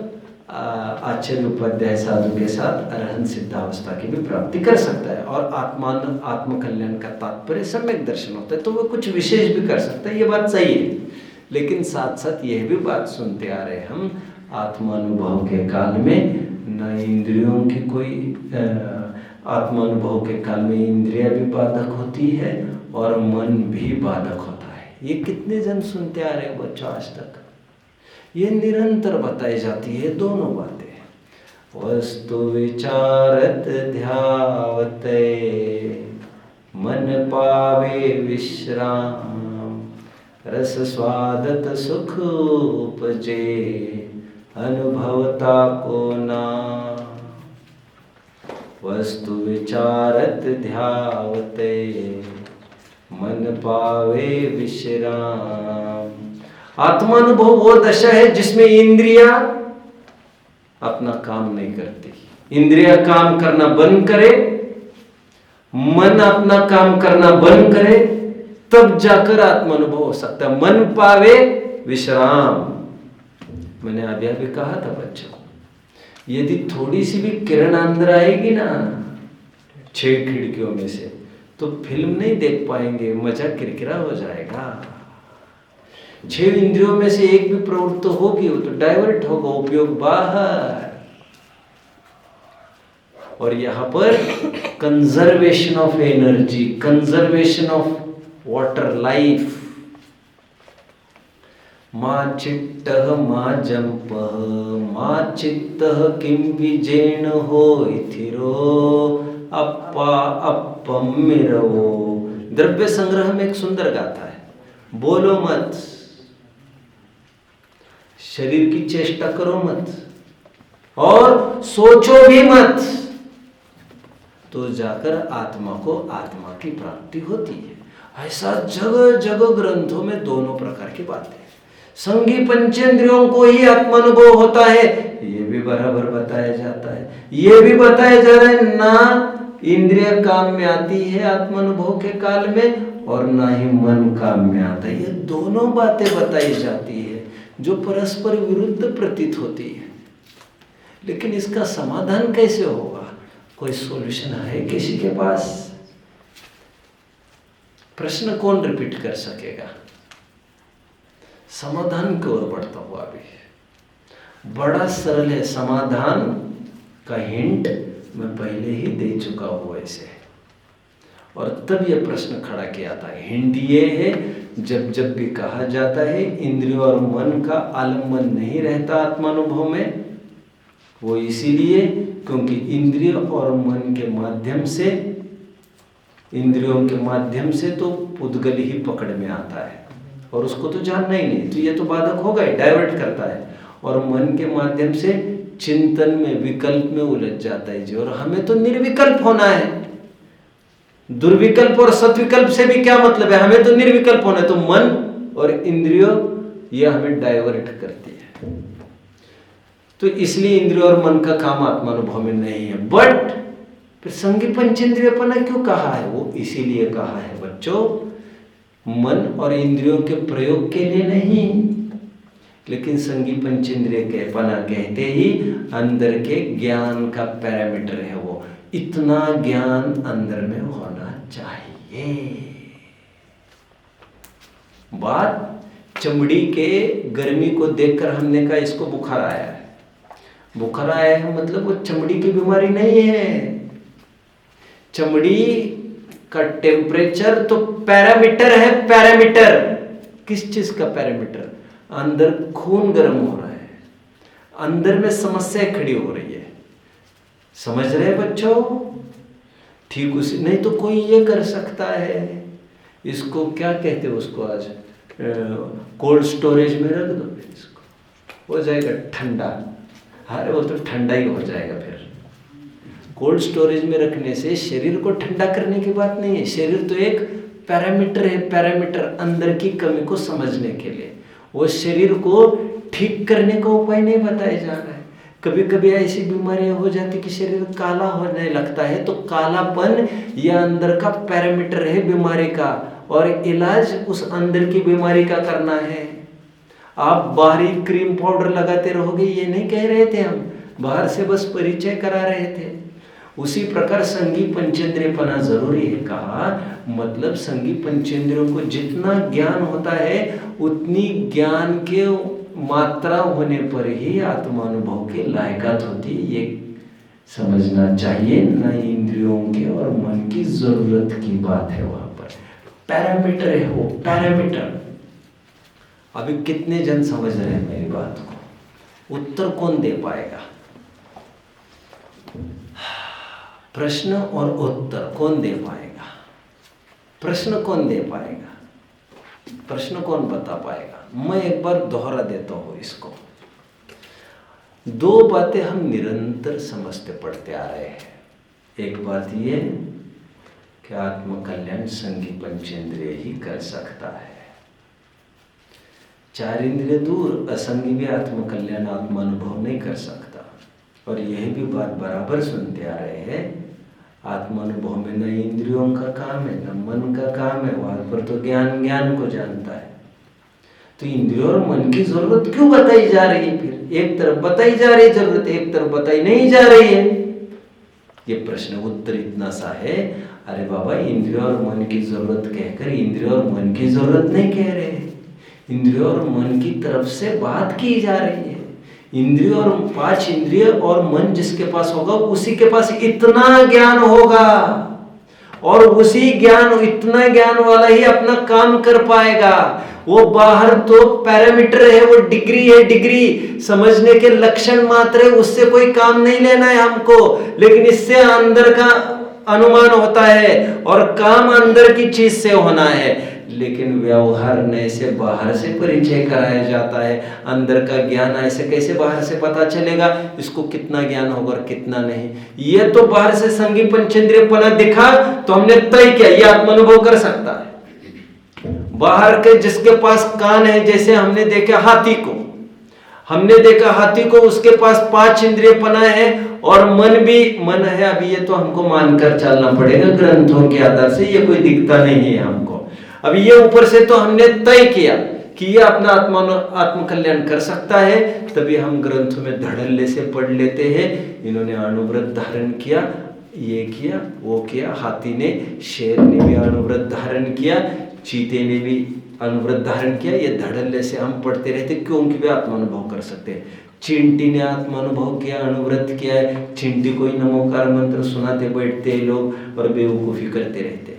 आचार्य उपाध्याय साधु के साथ अरहंत सिद्धावस्था की भी प्राप्ति कर सकता है, और आत्मकल्याण का तात्पर्य सम्यक दर्शन होता है, तो वह कुछ विशेष भी कर सकता है, ये बात सही है। लेकिन साथ साथ यह भी बात सुनते आ रहे हम, आत्मानुभव के काल में न इंद्रियों की कोई आत्मानुभव के काल में इंद्रिया भी बाधक होती है और मन भी बाधक होता है। ये कितने जन सुनते आ रहे हैं बच्चों आज तक? ये निरंतर बताई जाती है दोनों बातें। वस्तु विचारत ध्यावते मन पावे विश्राम, रस स्वादत सुख उपजे अनुभवता को नाम। वस्तु विचारत ध्यावते मन पावे विश्राम। आत्मानुभव वो दशा है जिसमें इंद्रियां अपना काम नहीं करती, इंद्रियां काम करना बंद करे, मन अपना काम करना बंद करे, तब जाकर आत्मानुभव हो सकता है। मन पावे विश्राम। मैंने अभी कहा था बच्चों, यदि थोड़ी सी भी किरण अंदर आएगी ना 6 खिड़कियों में से, तो फिल्म नहीं देख पाएंगे, मजा किरकिरा हो जाएगा। 6 इंद्रियों में से एक भी प्रवृत्त होगी, वो तो डाइवर्ट होगा, उपयोग बाहर। और यहां पर conservation of energy, conservation of water life. मा चिट्टः मा जंपः मा चित्तः किं विजेन होइथिरो अप्पा अप्पम मिरवो। द्रव्य संग्रह में एक सुंदर गाथा है, बोलो मत, शरीर की चेष्टा करो मत, और सोचो भी मत, तो जाकर आत्मा को आत्मा की प्राप्ति होती है। ऐसा जगह जगह ग्रंथों में दोनों प्रकार की बातें। संगी पंचेंद्रियों को ही आत्मानुभव होता है, ये भी बराबर बताया जाता है। ये भी बताया जा रहा है ना इंद्रिय काम में आती है आत्मानुभव के काल में, और ना ही मन काम में आता है। ये दोनों बातें बताई जाती है जो परस्पर विरुद्ध प्रतीत होती है। लेकिन इसका समाधान कैसे होगा? कोई सॉल्यूशन है किसी के पास? प्रश्न कौन रिपीट कर सकेगा? समाधान की ओर बढ़ता हुआ भी बड़ा सरल है। समाधान का हिंट मैं पहले ही दे चुका हूं ऐसे, और तब यह प्रश्न खड़ा किया था। हिंट ये है, जब भी कहा जाता है इंद्रियों और मन का आलम्बन नहीं रहता आत्मानुभव में, वो इसीलिए क्योंकि इंद्रियों और मन के माध्यम से, इंद्रियों के माध्यम से तो पुद्गल ही पकड़ में आता है, और उसको तो जानना ही नहीं, तो ये तो बाधक होगा ही, डाइवर्ट करता है। और मन के माध्यम से चिंतन में, विकल्प में उलझ जाता है जी। और हमें तो निर्विकल्प होना है। दुर्विकल्प और सत्विकल्प से भी क्या मतलब है? हमें तो निर्विकल्प होना है। तो मन और इंद्रियों ये हमें डाइवर्ट करती है। तो इसलिए इंद्रियों और मन का काम आत्मानुभव में नहीं है। बट फिर संगी पंचेंद्रियपना क्यों कहा है? वो इसीलिए कहा है बच्चों, मन और इंद्रियों के प्रयोग के लिए नहीं, लेकिन संगी पंचेंद्रिय के पना कहते ही अंदर के ज्ञान का पैरामीटर है। वो इतना ज्ञान अंदर में होना चाहिए। बात चमड़ी के गर्मी को देखकर हमने कहा इसको बुखार आया है, बुखार आया है मतलब वो चमड़ी की बीमारी नहीं है। चमड़ी का टेम्परेचर तो पैरामीटर है। पैरामीटर किस चीज का पैरामीटर? अंदर खून गर्म हो रहा है, अंदर में समस्या खड़ी हो रही है। समझ रहे बच्चों? ठीक उसी नहीं तो कोई ये कर सकता है, इसको क्या कहते हैं उसको, आज कोल्ड स्टोरेज में रख दो, इसको हो जाएगा ठंडा। अरे वो तो ठंडा ही हो जाएगा। फिर कोल्ड स्टोरेज में रखने से शरीर को ठंडा करने की बात नहीं है। शरीर तो एक पैरामीटर है, पैरामीटर अंदर की कमी को समझने के लिए। वो शरीर को ठीक करने का उपाय नहीं बताया जा रहा है। कभी कभी ऐसी बीमारियां हो जाती कि शरीर काला होने लगता है, तो कालापन यह अंदर का पैरामीटर है बीमारी का, और इलाज उस अंदर की बीमारी का करना है। आप बाहरी क्रीम पाउडर लगाते रहोगे ये नहीं कह रहे थे हम, बाहर से बस परिचय करा रहे थे। उसी प्रकार संगी पंचेंद्रियपना जरूरी है कहा, मतलब संगी पंचेंद्रियों को जितना ज्ञान होता है उतनी ज्ञान के मात्रा होने पर ही आत्मानुभव के लायकात होती है। ये समझना चाहिए। न इंद्रियों के और मन की जरूरत की बात है, वहां पर पैरामीटर है वो पैरामीटर। अभी कितने जन समझ रहे हैं मेरी बात को? उत्तर कौन दे पाएगा? प्रश्न और उत्तर कौन दे पाएगा? प्रश्न कौन दे पाएगा? प्रश्न कौन बता पाएगा? मैं एक बार दोहरा देता हूं इसको। दो बातें हम निरंतर समझते पढ़ते आ रहे हैं। एक बात ये कि आत्मकल्याण संगी पंचेंद्रिय ही कर सकता है। चार इंद्रिय दूर असंगी भी आत्मकल्याण आत्मानुभव नहीं कर सकता। और यह भी बात बराबर सुनते आ रहे हैं, आत्मानुभव में न इंद्रियों का काम है न मन का काम है, वहां पर तो ज्ञान ज्ञान को जानता है। तो इंद्रियों और मन की जरूरत क्यों बताई जा रही है? फिर एक तरफ बताई जा रही जरूरत, एक तरफ बताई नहीं जा रही है। ये प्रश्न उत्तर इतना सा है, अरे बाबा इंद्रियों और मन की जरूरत कहकर इंद्रियों और मन की जरूरत नहीं कह रहे हैं, इंद्रियों और मन की तरफ से बात की जा रही है। इंद्रिय और पांच इंद्रिय और मन जिसके पास होगा उसी के पास इतना ज्ञान होगा, और उसी ज्ञान इतना ज्ञान वाला ही अपना काम कर पाएगा। वो बाहर तो पैरामीटर है, वो डिग्री है, डिग्री समझने के लक्षण मात्र है, उससे कोई काम नहीं लेना है हमको। लेकिन इससे अंदर का अनुमान होता है और काम अंदर की चीज से होना है। लेकिन व्यवहार नए से बाहर से परिचय कराया जाता है। अंदर का ज्ञान ऐसे कैसे बाहर से पता चलेगा इसको कितना ज्ञान होगा और कितना नहीं? ये तो बाहर से संगी पंचेंद्रियपना दिखा तो हमने तय किया ये आत्मानुभव कर सकता है। बाहर के जिसके पास कान है, जैसे हमने देखा हाथी को, हमने देखा हाथी को उसके पास पांच इंद्रियपना है और मन भी मन है। अभी ये तो हमको मानकर चलना पड़ेगा ग्रंथों के आधार से, ये कोई दिखता नहीं है हमको। अभी ये ऊपर से तो हमने तय किया कि ये अपना आत्मकल्याण कर सकता है, तभी हम ग्रंथ में धड़ल्ले से पढ़ लेते हैं। इन्होंने अणुव्रत धारण किया, ये किया वो किया, हाथी ने शेर ने भी अणुव्रत धारण किया, चीते ने भी अणुव्रत धारण किया। ये धड़ल्ले से हम पढ़ते रहते क्योंकि वे आत्मानुभव कर सकते हैं। चिंटी ने आत्मानुभव किया, अणुव्रत किया है। चिंटी को ही नमोकार मंत्र सुनाते बैठते हैं लोग और बेवकूफ़ी करते रहते हैं।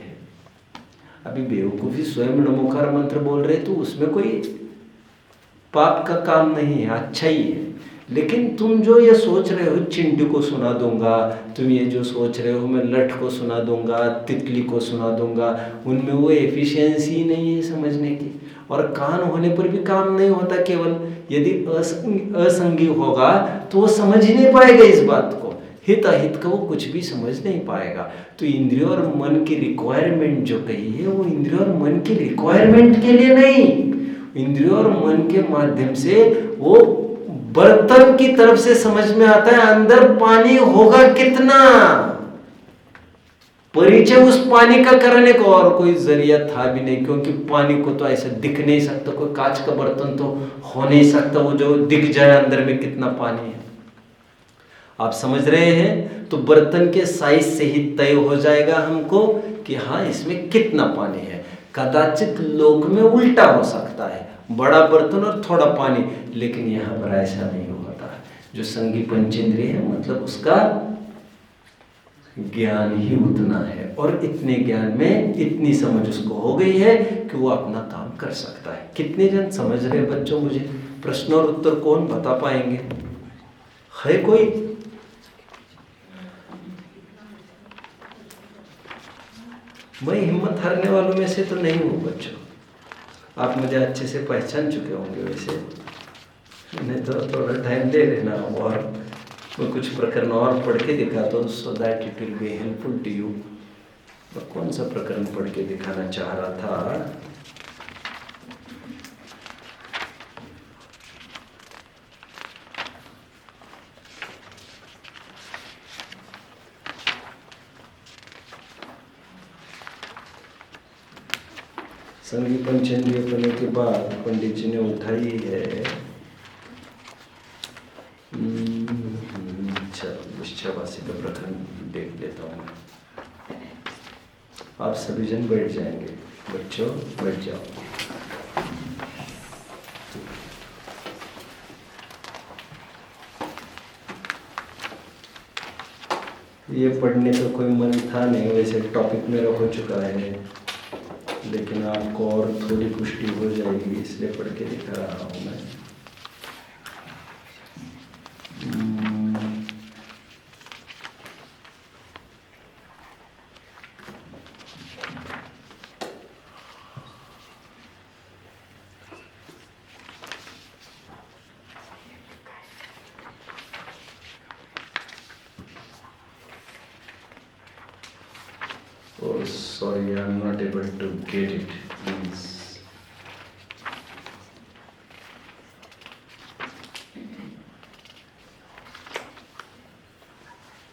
अभी बेवकूफ़ी स्वयं नमोकार मंत्र बोल रहे तो उसमें कोई पाप का काम नहीं है, अच्छा ही है। लेकिन तुम जो ये सोच रहे हो चिंटी को सुना दूंगा, तुम ये जो सोच रहे हो मैं लठ को सुना दूंगा, तितली को सुना दूंगा, उनमें वो एफिशिएंसी नहीं है समझने की। और कान होने पर भी काम नहीं होता। केवल यदि असंगी होगा तो वो समझ ही नहीं पाएगा इस बात को, हित अहित का वो कुछ भी समझ नहीं पाएगा। तो इंद्रियों और मन की रिक्वायरमेंट जो कही है वो इंद्रियों और मन की रिक्वायरमेंट के लिए नहीं, इंद्रियों और मन के माध्यम से वो बर्तन की तरफ से समझ में आता है अंदर पानी होगा कितना, परिचय उस पानी का करने को और कोई जरिया था भी नहीं। क्योंकि पानी को तो ऐसे दिख नहीं सकता, कोई कांच का बर्तन तो हो नहीं सकता वो जो दिख जाए अंदर में कितना पानी है। आप समझ रहे हैं? तो बर्तन के साइज से ही तय हो जाएगा हमको कि हाँ इसमें कितना पानी है। कदाचित लोक में उल्टा हो सकता है, बड़ा बर्तन और थोड़ा पानी, लेकिन यहाँ पर ऐसा नहीं होता। जो संगी पंचेंद्रिय है मतलब उसका ज्ञान ही उतना है, और इतने ज्ञान में इतनी समझ उसको हो गई है कि वो अपना काम कर सकता है। कितने जन समझ रहे बच्चों? मुझे प्रश्न और उत्तर कौन बता पाएंगे? है कोई? मैं हिम्मत हारने वालों में से तो नहीं हूँ बच्चों, आप मुझे अच्छे से पहचान चुके होंगे। वैसे नहीं तो थोड़ा टाइम ले लेना, और मैं कुछ प्रकरण और पढ़ के दिखाता हूँ, so that it will be helpful to you. मैं कौन सा प्रकरण पढ़ के दिखाना चाह रहा था? संगी पंचेंद्रिय करने के बाद पंडित जी ने उठाई है विश्वासी का प्रकरण देख लेता हूँ। आप सभी जन बैठ जाएंगे। बच्चों बैठ जाओ। ये पढ़ने का कोई मन था नहीं, वैसे टॉपिक मेरा हो चुका है, लेकिन आपको और थोड़ी पुष्टि हो जाएगी इसलिए पढ़ के दिखा रहा हूँ मैं। Oh, sorry, I'm not able to get it. Please.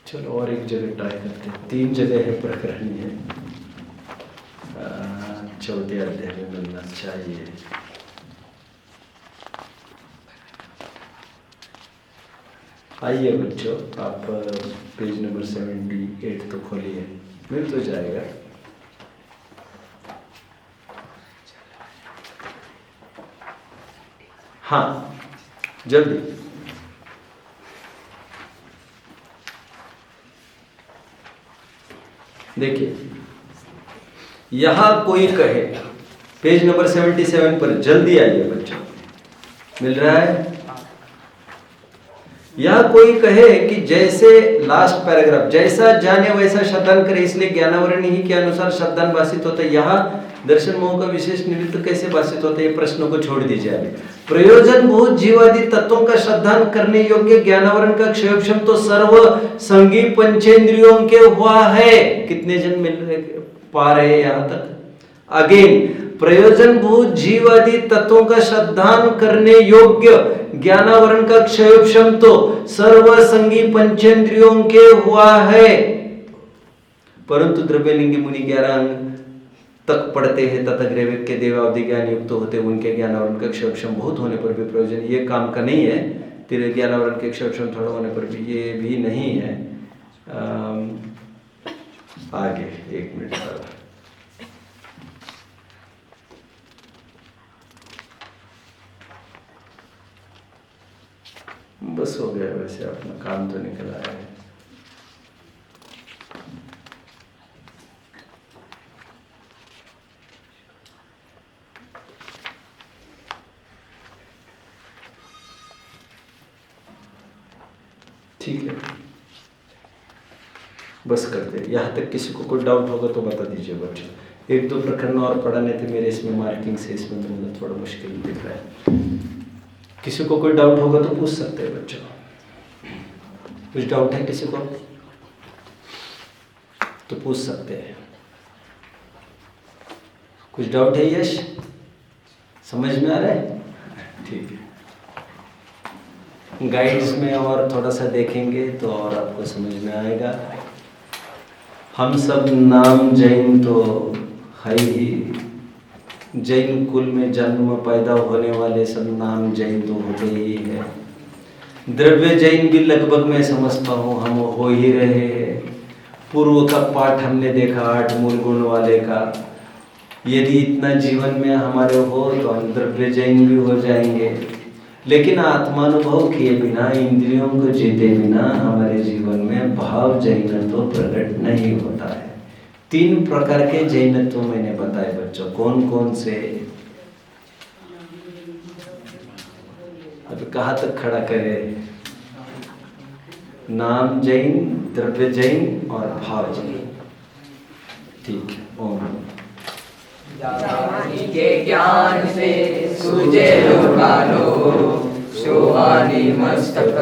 चलो और एक जगह ट्राई करते हैं। 3 जगह है प्रकरण है, चौथे अध्याय में मिलना चाहिए। आइए बच्चों, आप पेज नंबर 78 तो खोलिए, मिल तो जाएगा। हाँ जल्दी। देखिए यहां कोई कहे, पेज नंबर 77 पर जल्दी आइए बच्चों, मिल रहा है? यह कोई कहे कि जैसे लास्ट पैराग्राफ, जैसा जाने वैसा श्रद्धान करे, इसलिए ज्ञानावरण ही के अनुसार श्रद्धान भाषित होता है। यहाँ दर्शन मोह का विशेष निमित्त कैसे भाषित होता है, ये प्रश्नों को छोड़ दीजिए अभी। प्रयोजन भूत जीवादि तत्वों का श्रद्धान करने योग्य ज्ञानावरण का क्षयोक्षम तो सर्व संगी पंचेंद्रियों के हुआ है। कितने जन मिल रहे पा रहे यहाँ तक? अगेन, प्रयोजन भूत जीव आदि तत्वों का श्रद्धान करने योग्य ज्ञानावरण का क्षयोक्षम तो सर्व संगी पंचेंद्रियों के हुआ है, परंतु द्रव्यलिंगी मुनि 11 अंग तक पढ़ते हैं तथा ग्रेविक के देवावधि ज्ञान युक्त होते, उनके ज्ञानावरण का क्षयोक्षम बहुत होने पर भी प्रयोजन ये काम का नहीं है। तेरे ज्ञानावरण के क्षयोक्षम थोड़ा होने पर भी ये भी नहीं है। आगे 1 मिनट का बस हो गया। वैसे अपना काम तो निकल आया है। ठीक है, बस करते। यहाँ तक किसी को कोई डाउट होगा तो बता दीजिए बच्चों। 1-2 प्रकरण और पढ़ाने थे मेरे, इसमें मार्किंग से इसमें तो मुझे थोड़ा मुश्किल दिख रहा है। किसी को कोई डाउट होगा तो पूछ सकते हैं बच्चों। कुछ डाउट है किसी को तो पूछ सकते हैं। कुछ डाउट है यश? समझ में आ रहा है? ठीक है, गाइड्स में और थोड़ा सा देखेंगे तो और आपको समझ में आएगा। हम सब नाम जैन तो है ही, जैन कुल में जन्म पैदा होने वाले सब नाम जैन तो होते ही है। द्रव्य जैन भी लगभग मैं समझता हूँ हम हो ही रहे हैं। पूर्व का पाठ हमने देखा 8 मूल गुण वाले का। यदि इतना जीवन में हमारे हो तो हम द्रव्य जैन भी हो जाएंगे। लेकिन आत्मानुभव किए बिना, इंद्रियों को जीते बिना हमारे जीवन में भाव जैनत्व प्रकट नहीं होता है। 3 प्रकार के जैनत्व मैंने बताए बच्चों, कौन कौन से? अब कहाँ तक खड़ा करे? नाम जैन, द्रव्य जैन और भाव जैन। ठीक है। ओम के ज्ञान से सूझे लोकालो, शोभानी मस्तक